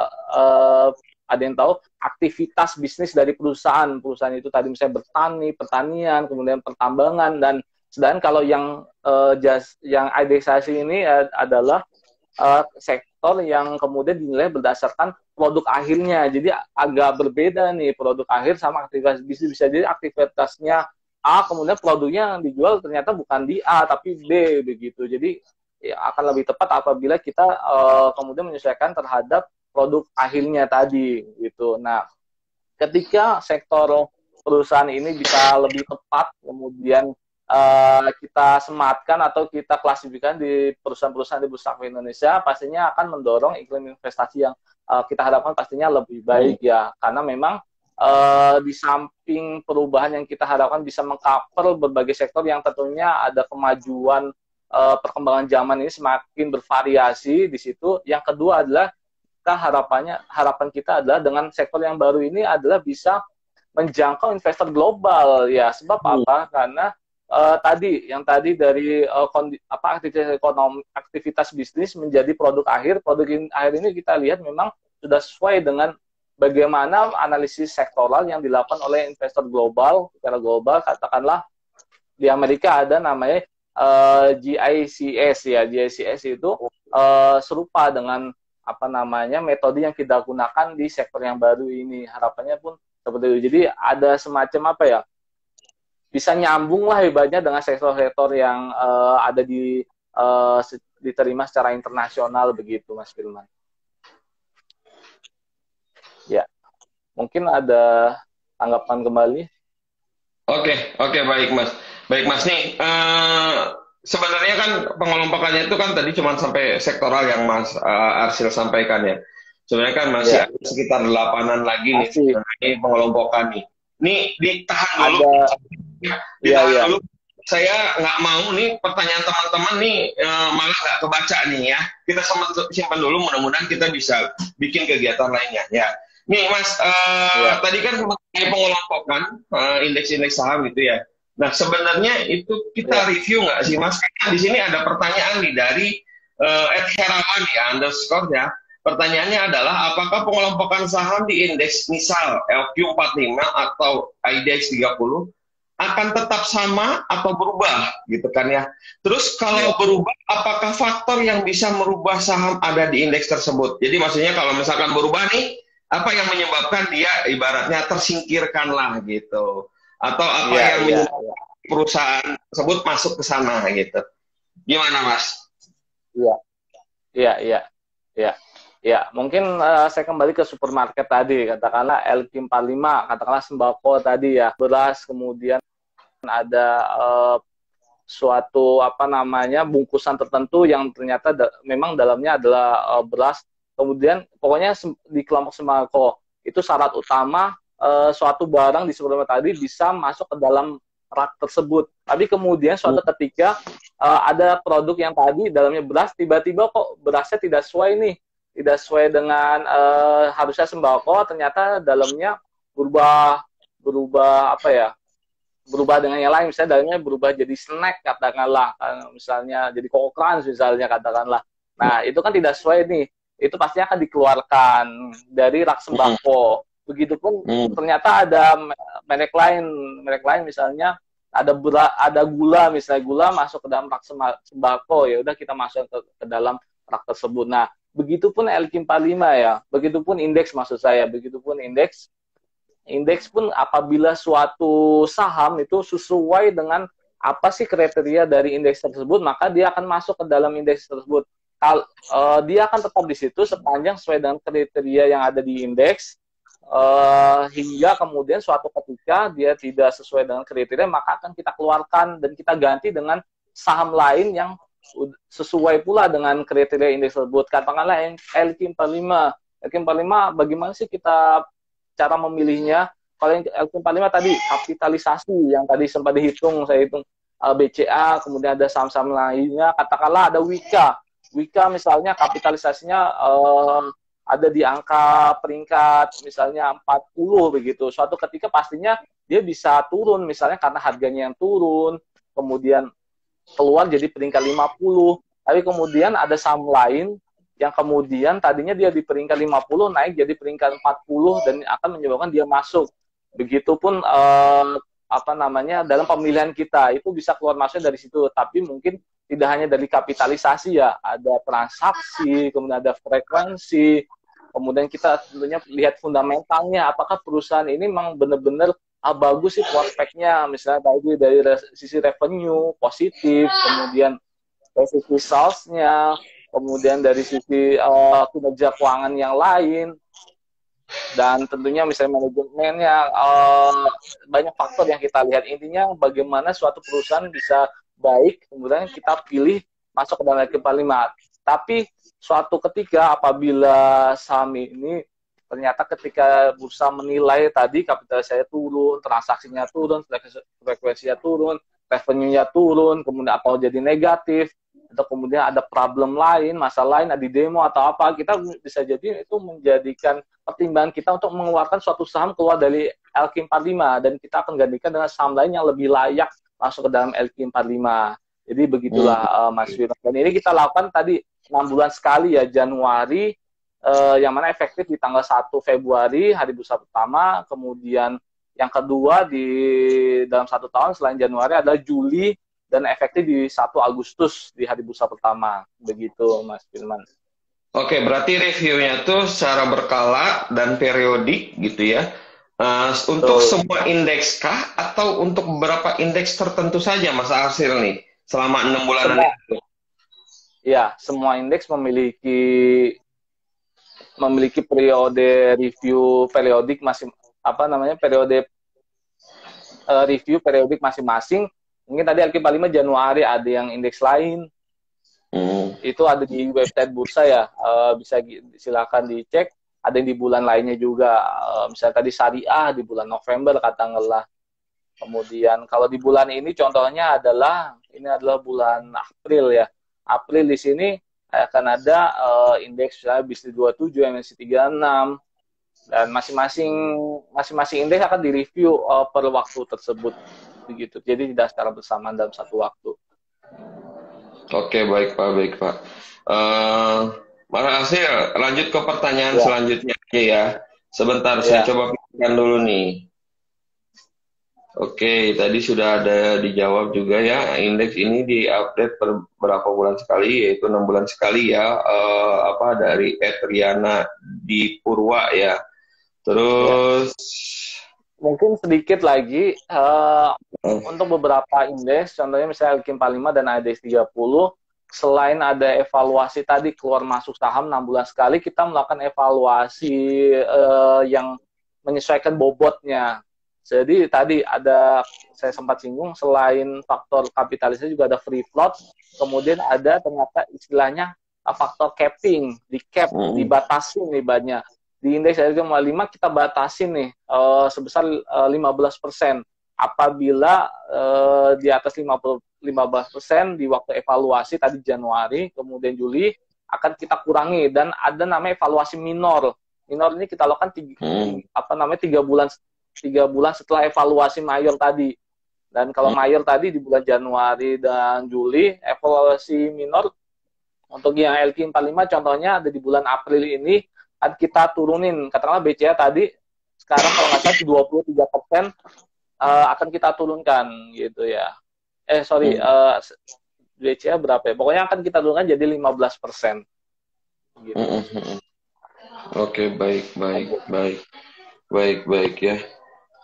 ada yang tahu aktivitas bisnis dari perusahaan itu tadi misalnya pertanian, kemudian pertambangan, dan sedangkan kalau yang IDXIC ini adalah sektor yang kemudian dinilai berdasarkan produk akhirnya. Jadi agak berbeda nih produk akhir sama aktivitas bisnis. Bisa jadi aktivitasnya A, kemudian produknya yang dijual ternyata bukan di A tapi B begitu. Jadi ya, akan lebih tepat apabila kita kemudian menyesuaikan terhadap produk akhirnya tadi gitu. Nah, ketika sektor perusahaan ini bisa lebih tepat, kemudian kita sematkan atau kita klasifikasikan di perusahaan-perusahaan di Bursa Efek Indonesia, pastinya akan mendorong iklim investasi yang kita harapkan pastinya lebih baik ya, karena memang di samping perubahan yang kita harapkan bisa mengcover berbagai sektor yang tentunya ada kemajuan perkembangan zaman ini semakin bervariasi di situ. Yang kedua adalah harapan kita adalah dengan sektor yang baru ini adalah bisa menjangkau investor global ya. Sebab apa? Karena tadi dari aktivitas ekonomi, aktivitas bisnis menjadi produk akhir ini kita lihat memang sudah sesuai dengan bagaimana analisis sektoral yang dilakukan oleh investor global secara global. Katakanlah di Amerika ada namanya GICS ya. GICS itu serupa dengan metode yang kita gunakan di sektor yang baru ini. Harapannya pun seperti itu. Jadi ada semacam bisa nyambung lah hebatnya dengan sektor-sektor yang ada diterima secara internasional begitu, Mas Firman. Ya, mungkin ada tanggapan kembali. Oke, baik Mas. Baik Mas nih, sebenarnya kan pengelompokannya itu kan tadi cuma sampai sektoral yang Mas Arsyil sampaikan ya. Sebenarnya kan masih ada sekitar 8-an lagi nih sebenarnya pengelompokan nih. Nih ditahan dulu. Ditahan dulu. Saya nggak mau nih pertanyaan teman-teman nih malah nggak kebaca nih ya. Kita simpan dulu, mudah-mudahan kita bisa bikin kegiatan lainnya ya. Nih Mas, tadi kan mengenai pengelompokan indeks-indeks saham gitu ya. Nah sebenarnya itu kita review nggak sih Mas? Karena di sini ada pertanyaan nih dari @herawan ya _ ya. Pertanyaannya adalah apakah pengelompokan saham di indeks misal LQ45 atau IDX 30 akan tetap sama atau berubah gitu kan ya. Terus kalau berubah, apakah faktor yang bisa merubah saham ada di indeks tersebut? Jadi maksudnya kalau misalkan berubah nih, apa yang menyebabkan dia ibaratnya tersingkirkan lah gitu, atau apa yang menyebabkan perusahaan tersebut masuk ke sana gitu, gimana Mas? Ya, mungkin saya kembali ke supermarket tadi, katakanlah LQ45, katakanlah sembako tadi ya, beras, kemudian ada suatu bungkusan tertentu yang ternyata memang dalamnya adalah beras. Kemudian pokoknya di kelompok sembako itu syarat utama suatu barang di supermarket tadi bisa masuk ke dalam rak tersebut. Tapi kemudian suatu ketika ada produk yang tadi dalamnya beras, tiba-tiba kok berasnya tidak sesuai nih, tidak sesuai dengan harusnya sembako, ternyata dalamnya berubah dengan yang lain, misalnya dalamnya berubah jadi snack katakanlah, misalnya jadi Koko Crunch misalnya katakanlah. Nah itu kan tidak sesuai nih, itu pasti akan dikeluarkan dari rak sembako. Begitupun ternyata ada merek lain misalnya ada gula, misalnya gula masuk ke dalam rak sembako, ya udah kita masuk ke dalam rak tersebut. Nah begitupun LQ45 ya, begitupun indeks maksud saya, begitupun indeks pun apabila suatu saham itu sesuai dengan apa sih kriteria dari indeks tersebut, maka dia akan masuk ke dalam indeks tersebut. Dia akan tetap di situ sepanjang sesuai dengan kriteria yang ada di indeks, hingga kemudian suatu ketika dia tidak sesuai dengan kriteria, maka akan kita keluarkan dan kita ganti dengan saham lain yang sesuai pula dengan kriteria indeks tersebut. Katakanlah LQ45. LQ45 bagaimana sih kita cara memilihnya? Kalau LQ45 tadi kapitalisasi yang tadi sempat saya hitung BCA, kemudian ada saham-saham lainnya, katakanlah ada Wika misalnya kapitalisasinya ada di angka peringkat misalnya 40 begitu. Suatu ketika pastinya dia bisa turun misalnya karena harganya yang turun, kemudian keluar jadi peringkat 50. Tapi kemudian ada saham lain yang kemudian tadinya dia di peringkat 50 naik jadi peringkat 40 dan akan menyebabkan dia masuk. Begitupun dalam pemilihan kita itu bisa keluar masuknya dari situ, tapi mungkin tidak hanya dari kapitalisasi ya, ada transaksi, kemudian ada frekuensi, kemudian kita tentunya lihat fundamentalnya, apakah perusahaan ini memang benar-benar bagus sih prospeknya, misalnya tadi dari sisi revenue positif, kemudian dari sisi sales-nya, kemudian dari sisi kinerja keuangan yang lain. dan tentunya misalnya manajemennya, banyak faktor yang kita lihat. Intinya bagaimana suatu perusahaan bisa baik, kemudian kita pilih masuk ke dalam LQ45. Tapi suatu ketika apabila saham ini ternyata ketika bursa menilai tadi kapitalisasinya turun, transaksinya turun, frekuensinya turun, revenue-nya turun, kemudian atau jadi negatif, atau kemudian ada problem lain, masalah lain, ada demo atau apa, kita bisa jadi itu menjadikan pertimbangan kita untuk mengeluarkan suatu saham keluar dari LQ45 dan kita akan gantikan dengan saham lain yang lebih layak masuk ke dalam LQ45. Jadi begitulah Mas Firman. Dan ini kita lakukan tadi 6 bulan sekali ya, Januari, yang mana efektif di tanggal 1 Februari, hari bursa pertama, kemudian yang kedua di dalam 1 tahun selain Januari adalah Juli, dan efektif di 1 Agustus di hari bursa pertama. Begitu Mas Firman. Oke, berarti reviewnya tuh secara berkala dan periodik gitu ya. Untuk semua indeks kah atau untuk beberapa indeks tertentu saja Mas Arsil nih selama 6 bulanan itu? Ya, semua indeks memiliki periode review periodik periode review periodik masing-masing. Mungkin tadi LQ45 Januari ada yang indeks lain. Itu ada di website bursa ya, bisa silakan dicek. Ada yang di bulan lainnya juga, misalnya tadi syariah di bulan November katakanlah. Kemudian kalau di bulan ini contohnya adalah bulan April ya. April di sini akan ada indeks misalnya BIST 27, MSCI 36, dan masing-masing indeks akan direview per waktu tersebut begitu. Jadi tidak secara bersamaan dalam satu waktu. Oke, baik Pak. Mas Arsil, lanjut ke pertanyaan selanjutnya aja ya. Sebentar, saya coba pikirkan dulu nih. Oke, tadi sudah ada dijawab juga ya. Indeks ini diupdate per berapa bulan sekali, yaitu 6 bulan sekali ya. Dari Riana di Purwa ya. Terus mungkin sedikit lagi untuk beberapa indeks, contohnya misalnya LQ45 dan ADX 30, selain ada evaluasi tadi keluar masuk saham 6 bulan sekali, kita melakukan evaluasi yang menyesuaikan bobotnya. Jadi tadi saya sempat singgung, selain faktor kapitalisasi juga ada free float, kemudian ada ternyata istilahnya faktor capping, di cap, dibatasi nih banyak. Di indeks LQ45 kita batasin nih sebesar 15%. Apabila di atas 15% di waktu evaluasi tadi Januari, kemudian Juli akan kita kurangi, dan ada namanya evaluasi minor. Minor ini kita lakukan 3 bulan setelah evaluasi mayor tadi. Dan kalau mayor tadi di bulan Januari dan Juli, evaluasi minor untuk yang LQ45 contohnya ada di bulan April ini, kita turunin, katakanlah BCA tadi sekarang kalau nggak salah 23% akan kita turunkan gitu ya. BCA berapa ya? Pokoknya akan kita turunkan jadi 15%. Gitu. Oke, baik ya.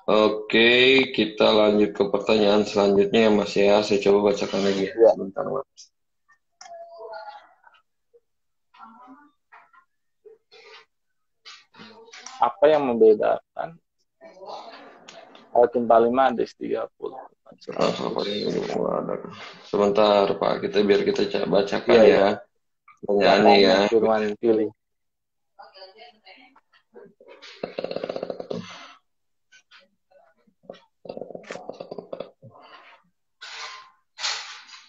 Oke, kita lanjut ke pertanyaan selanjutnya ya Mas ya. Saya coba bacakan lagi ya. Sebentar Mas. Apa yang membedakan LQ45 ADX 30? Sebentar Pak, biar kita bacakan ya pertanyaannya ya. Pilih.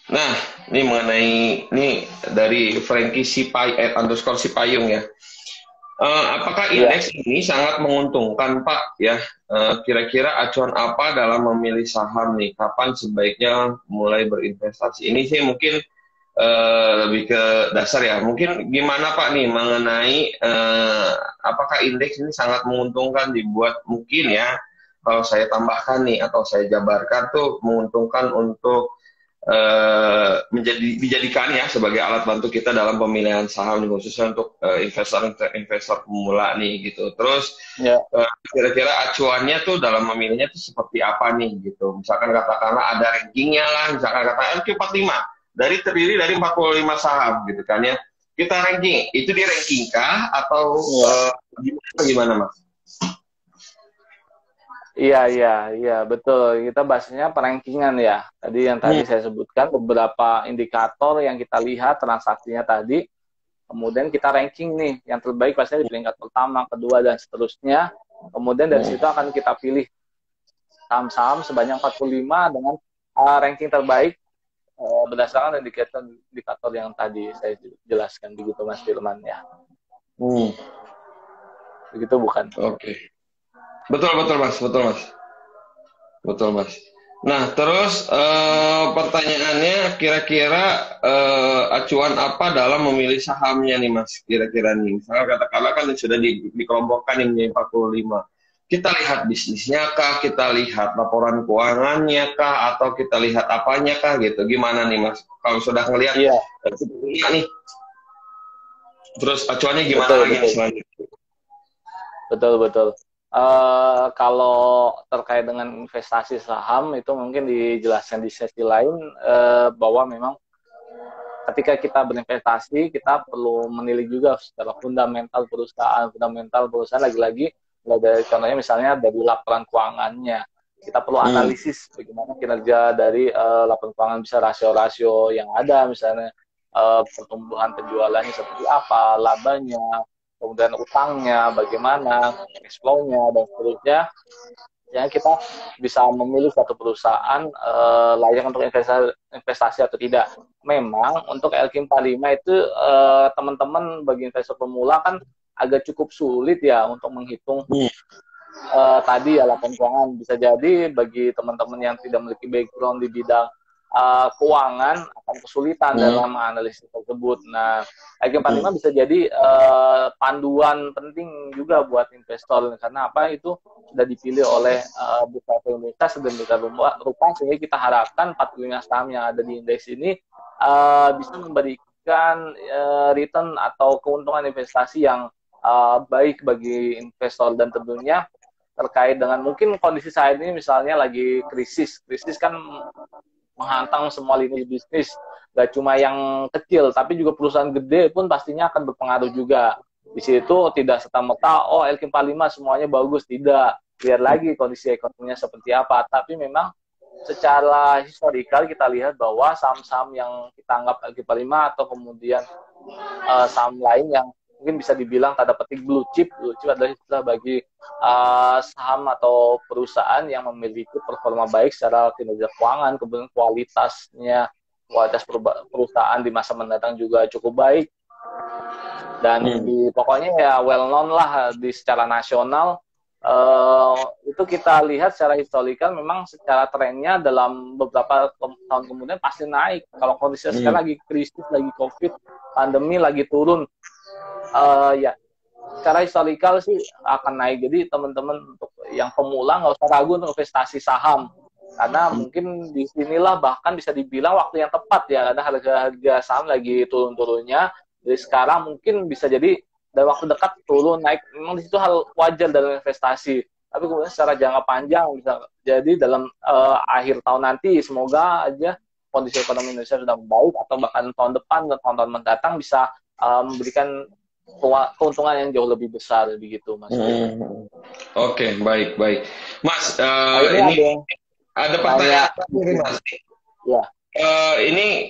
Nah, ini mengenai dari Frankie _Sipayung ya. Apakah indeks ini sangat menguntungkan Pak ya? Kira-kira acuan apa dalam memilih saham nih? Kapan sebaiknya mulai berinvestasi? Ini sih mungkin lebih ke dasar ya. Mungkin gimana Pak nih mengenai apakah indeks ini sangat menguntungkan dibuat, mungkin ya kalau saya tambahkan nih atau saya jabarkan tuh menguntungkan untuk dijadikan ya sebagai alat bantu kita dalam pemilihan saham, khususnya untuk investor pemula nih gitu. Terus kira-kira acuannya tuh dalam memilihnya tuh seperti apa nih gitu. Misalkan katakanlah ada rankingnya lah, misalkan katakan LQ45 terdiri dari 45 saham gitu kan ya. Kita ranking, itu di ranking kah atau gimana Mas? Iya, betul. Kita bahasnya perankingan ya. Tadi yang tadi saya sebutkan beberapa indikator yang kita lihat transaksinya tadi. Kemudian kita ranking nih, yang terbaik pastinya di peringkat pertama, kedua, dan seterusnya. Kemudian dari situ akan kita pilih saham-saham sebanyak 45 dengan ranking terbaik berdasarkan indikator yang tadi saya jelaskan, begitu Mas Firman ya. Begitu bukan? Oke. Betul Mas, betul Mas. Nah, terus pertanyaannya kira-kira acuan apa dalam memilih sahamnya nih Mas? Kira-kira nih, misalnya katakanlah kan sudah dikelompokkan nih menjadi 45. Kita lihat bisnisnya kah, kita lihat laporan keuangannya kah, atau kita lihat apanya kah gitu. Gimana nih Mas? Kalau sudah ngelihat nih, terus acuannya gimana lagi selanjutnya? Betul. Kalau terkait dengan investasi saham itu mungkin dijelaskan di sesi lain bahwa memang ketika kita berinvestasi kita perlu menilai juga secara fundamental perusahaan lagi-lagi dari contohnya misalnya dari laporan keuangannya kita perlu analisis bagaimana kinerja dari laporan keuangan, bisa rasio-rasio yang ada, misalnya pertumbuhan penjualannya seperti apa, labanya, kemudian utangnya bagaimana, cash flow-nya, dan seterusnya. Ya, kita bisa memilih satu perusahaan layak untuk investasi atau tidak. Memang untuk LQ45 itu teman-teman bagi investor pemula kan agak cukup sulit ya untuk menghitung tadi ya laporan keuangan. Bisa jadi bagi teman-teman yang tidak memiliki background di bidang keuangan akan kesulitan dalam analisis tersebut. Nah, LQ45 bisa jadi panduan penting juga buat investor karena apa, itu sudah dipilih oleh Bursa Efek Indonesia sedemikian rupa sehingga kita harapkan 45 saham yang ada di indeks ini bisa memberikan return atau keuntungan investasi yang baik bagi investor. Dan tentunya terkait dengan mungkin kondisi saat ini misalnya lagi krisis kan menghantam semua lini bisnis, gak cuma yang kecil, tapi juga perusahaan gede pun pastinya akan berpengaruh juga. Di situ tidak serta-merta, LQ45 semuanya bagus, tidak. Lihat lagi kondisi ekonominya seperti apa. Tapi memang secara historikal kita lihat bahwa saham-saham yang kita anggap LQ45 atau kemudian saham lain yang mungkin bisa dibilang tanda petik blue chip adalah istilah bagi saham atau perusahaan yang memiliki performa baik secara kinerja keuangan, kemudian kualitas perusahaan di masa mendatang juga cukup baik, dan pokoknya ya well known lah secara nasional. Itu kita lihat secara historikal memang secara trennya dalam beberapa tahun kemudian pasti naik. Kalau kondisinya sekarang lagi krisis, lagi COVID, pandemi lagi turun, ya secara historikal sih akan naik. Jadi teman-teman untuk yang pemula nggak usah ragu untuk investasi saham, karena mungkin di sinilah bahkan bisa dibilang waktu yang tepat ya, karena harga saham lagi turun-turunnya. Jadi sekarang mungkin bisa jadi dalam waktu dekat turun naik, memang di situ hal wajar dalam investasi. Tapi kemudian secara jangka panjang bisa jadi dalam akhir tahun nanti semoga aja kondisi ekonomi Indonesia sudah membaik, atau bahkan tahun depan dan tahun-tahun mendatang bisa memberikan keuntungan yang jauh lebih besar begitu, Mas. Oke, baik. Mas, ini ada pertanyaan nih, Mas. Ya. Ini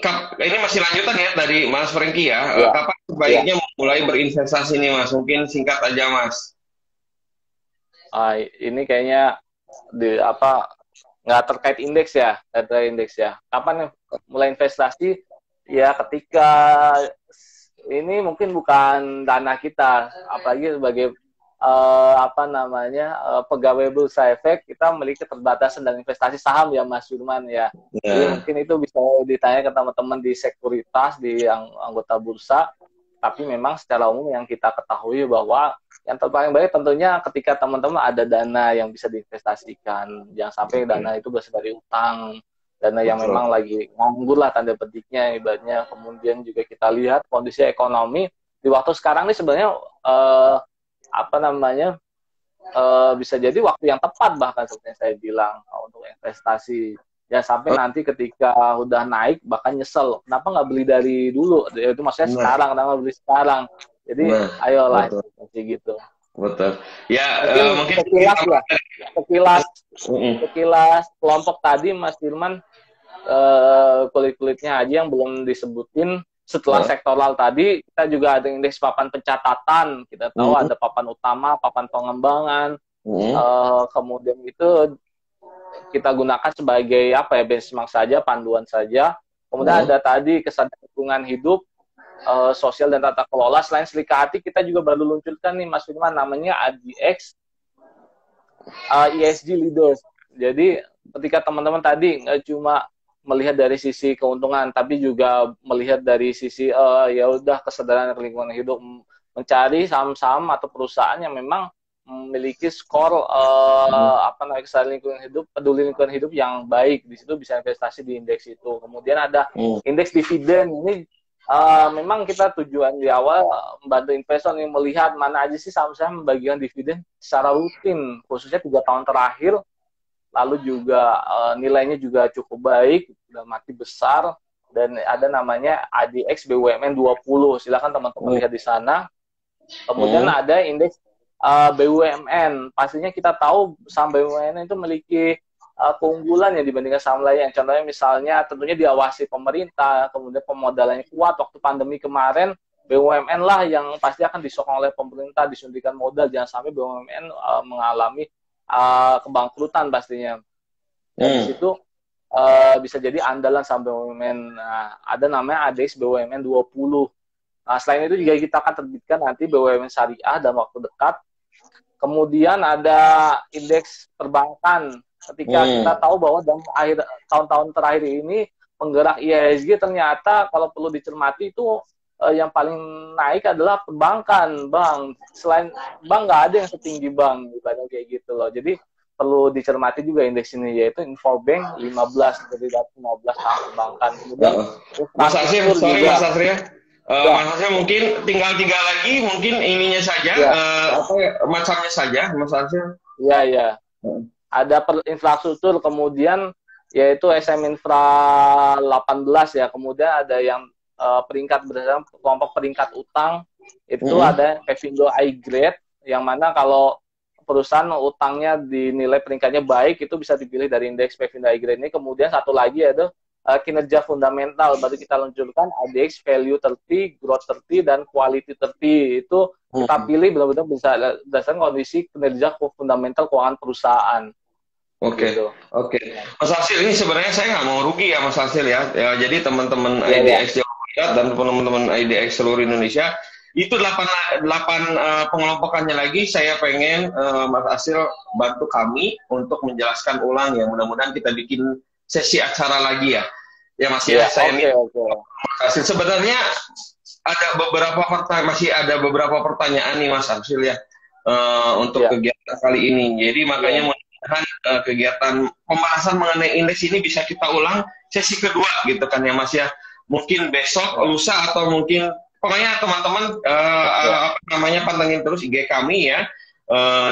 masih lanjutan ya dari Mas Franky ya. Kapan sebaiknya mulai berinvestasi nih, Mas? Mungkin singkat aja, Mas. Ini kayaknya nggak terkait indeks ya, Kapan mulai investasi? Ya ketika ini mungkin bukan dana kita, apalagi sebagai pegawai Bursa Efek, kita memiliki keterbatasan dan investasi saham ya, Mas Firman ya. Jadi mungkin itu bisa ditanya ke teman-teman di sekuritas, di anggota bursa. Tapi memang secara umum yang kita ketahui bahwa yang terpaling baik tentunya ketika teman-teman ada dana yang bisa diinvestasikan. Jangan sampai dana itu berasal dari utang, dana yang memang lagi nganggur lah tanda petiknya ibaratnya. Kemudian juga kita lihat kondisi ekonomi di waktu sekarang ini sebenarnya bisa jadi waktu yang tepat bahkan seperti yang saya bilang untuk investasi. Ya sampai nanti ketika udah naik bahkan nyesel, kenapa nggak beli dari dulu? Itu maksudnya sekarang, kenapa beli sekarang? Jadi ayolah seperti gitu. Betul. Ya mungkin sekilas sekilas kelompok tadi Mas Firman, kulit-kulitnya aja yang belum disebutin. Setelah sektoral tadi, kita juga ada indeks papan pencatatan. Kita tahu ada papan utama, papan pengembangan. Kemudian itu kita gunakan sebagai apa ya, benchmark saja, panduan saja. Kemudian ada tadi kesadaran lingkungan hidup, sosial dan tata kelola. Selain Selikati, kita juga baru luncurkan nih Mas Firman, namanya ADX ESG Leaders. Jadi ketika teman-teman tadi nggak cuma melihat dari sisi keuntungan, tapi juga melihat dari sisi ya udah kesadaran lingkungan hidup, mencari saham-saham atau perusahaan yang memang memiliki skor apa namanya, kesadaran lingkungan hidup, peduli lingkungan hidup yang baik. Di situ bisa investasi di indeks itu. Kemudian ada indeks dividen. Ini memang kita tujuan di awal membantu investor yang melihat mana aja sih saham-saham membagikan dividen secara rutin, khususnya 3 tahun terakhir. Lalu juga nilainya juga cukup baik, udah mati besar, dan ada namanya ADX BUMN 20. Silakan teman-teman lihat di sana. Kemudian ada indeks BUMN. Pastinya kita tahu saham BUMN itu memiliki keunggulan ya dibandingkan saham lain. Contohnya misalnya tentunya diawasi pemerintah, kemudian pemodalannya kuat. Waktu pandemi kemarin, BUMN lah yang pasti akan disokong oleh pemerintah, disuntikan modal. Jangan sampai BUMN mengalami kebangkrutan pastinya. Dan di situ bisa jadi andalan saham BUMN. Nah, ada namanya ADX BUMN 20. Nah, selain itu juga kita akan terbitkan nanti BUMN syariah dalam waktu dekat. Kemudian ada indeks perbankan. Ketika kita tahu bahwa dalam akhir tahun-tahun terakhir ini penggerak IHSG ternyata kalau perlu dicermati itu yang paling naik adalah perbankan, Bang. Selain bank nggak ada yang setinggi bank, ibaratnya kayak gitu loh. Jadi perlu dicermati juga indeks ini, yaitu Infobank 15, jadi 15 saham perbankan. Kemudian Mas Asri, sorry Mas Asri ya. Mas Asri mungkin tinggal 3 lagi, mungkin ininya saja, apa macamnya saja, Mas Asri. Iya. Ada infrastruktur, kemudian yaitu SM Infra 18 ya. Kemudian ada yang peringkat berdasarkan kelompok peringkat utang, itu ada Pevindo iGrade, yang mana kalau perusahaan utangnya dinilai peringkatnya baik, itu bisa dipilih dari indeks Pevindo iGrade ini. Kemudian satu lagi ada kinerja fundamental, baru kita luncurkan ADX Value 30, Growth 30, dan Quality 30. Itu kita pilih benar-benar bisa berdasarkan kondisi kinerja fundamental keuangan perusahaan. Oke. Mas Hasil, ini sebenarnya saya nggak mau rugi ya Mas Hasil ya. Jadi teman-teman IDX Jawa Barat dan teman-teman IDX seluruh Indonesia, itu 8 pengelompokannya lagi. Saya pengen Mas Hasil bantu kami untuk menjelaskan ulang ya. Mudah-mudahan kita bikin sesi acara lagi ya. Ya Mas ya. Mas Hasil, sebenarnya masih ada beberapa pertanyaan nih Mas Hasil ya untuk kegiatan kali ini. Jadi makanya kegiatan pembahasan mengenai indeks ini bisa kita ulang sesi kedua gitu kan ya Mas ya. Mungkin besok, lusa, atau mungkin pokoknya teman-teman pantengin terus IG kami ya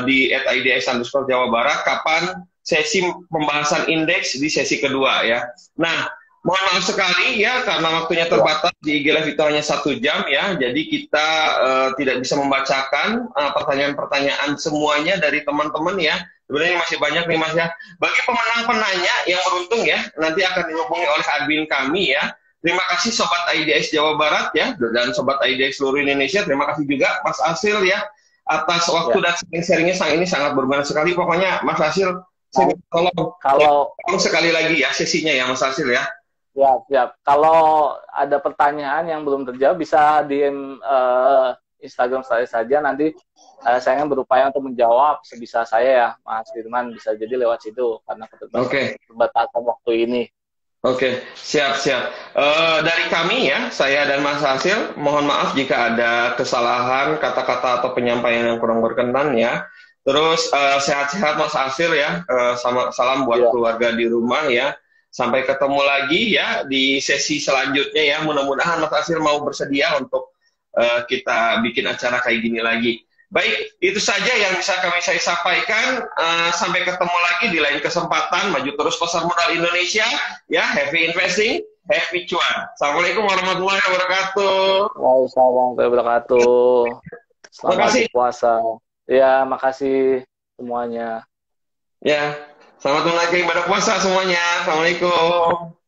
di @idx_Jawa Barat kapan sesi pembahasan indeks di sesi kedua ya. Nah, mohon maaf sekali ya karena waktunya terbatas, di IG Live itu hanya 1 jam ya. Jadi kita tidak bisa membacakan pertanyaan-pertanyaan semuanya dari teman-teman ya. Sebenarnya masih banyak nih Mas ya. Bagi pemenang-penanya yang beruntung ya, nanti akan dihubungi oleh admin kami ya. Terima kasih Sobat IDX Jawa Barat ya, dan Sobat IDX seluruh Indonesia. Terima kasih juga Mas Asil ya, atas waktu dan sharing-sharingnya ini sangat berguna sekali. Pokoknya Mas Asil, tolong sekali lagi ya sesinya ya Mas Asil ya. Ya, siap. Kalau ada pertanyaan yang belum terjawab, bisa DM Instagram saya saja. Nanti saya berupaya untuk menjawab sebisa saya ya, Mas Firman. Bisa jadi lewat situ karena keterbatasan waktu ini. Oke, siap. Dari kami ya, saya dan Mas Hasil, mohon maaf jika ada kesalahan kata-kata atau penyampaian yang kurang berkenan ya. Terus sehat-sehat Mas Hasil ya. Salam buat keluarga di rumah ya. Sampai ketemu lagi ya di sesi selanjutnya ya. Mudah-mudahan Mas Hasil mau bersedia untuk kita bikin acara kayak gini lagi. Baik, itu saja yang bisa saya sampaikan. Sampai ketemu lagi di lain kesempatan. Maju terus pasar modal Indonesia. Ya, happy investing, happy cuan. Assalamualaikum warahmatullahi wabarakatuh. Waalaikumsalam warahmatullahi wabarakatuh. Selamat puasa. Ya, makasih semuanya. Ya, selamat menunaikan ibadah puasa semuanya. Assalamualaikum.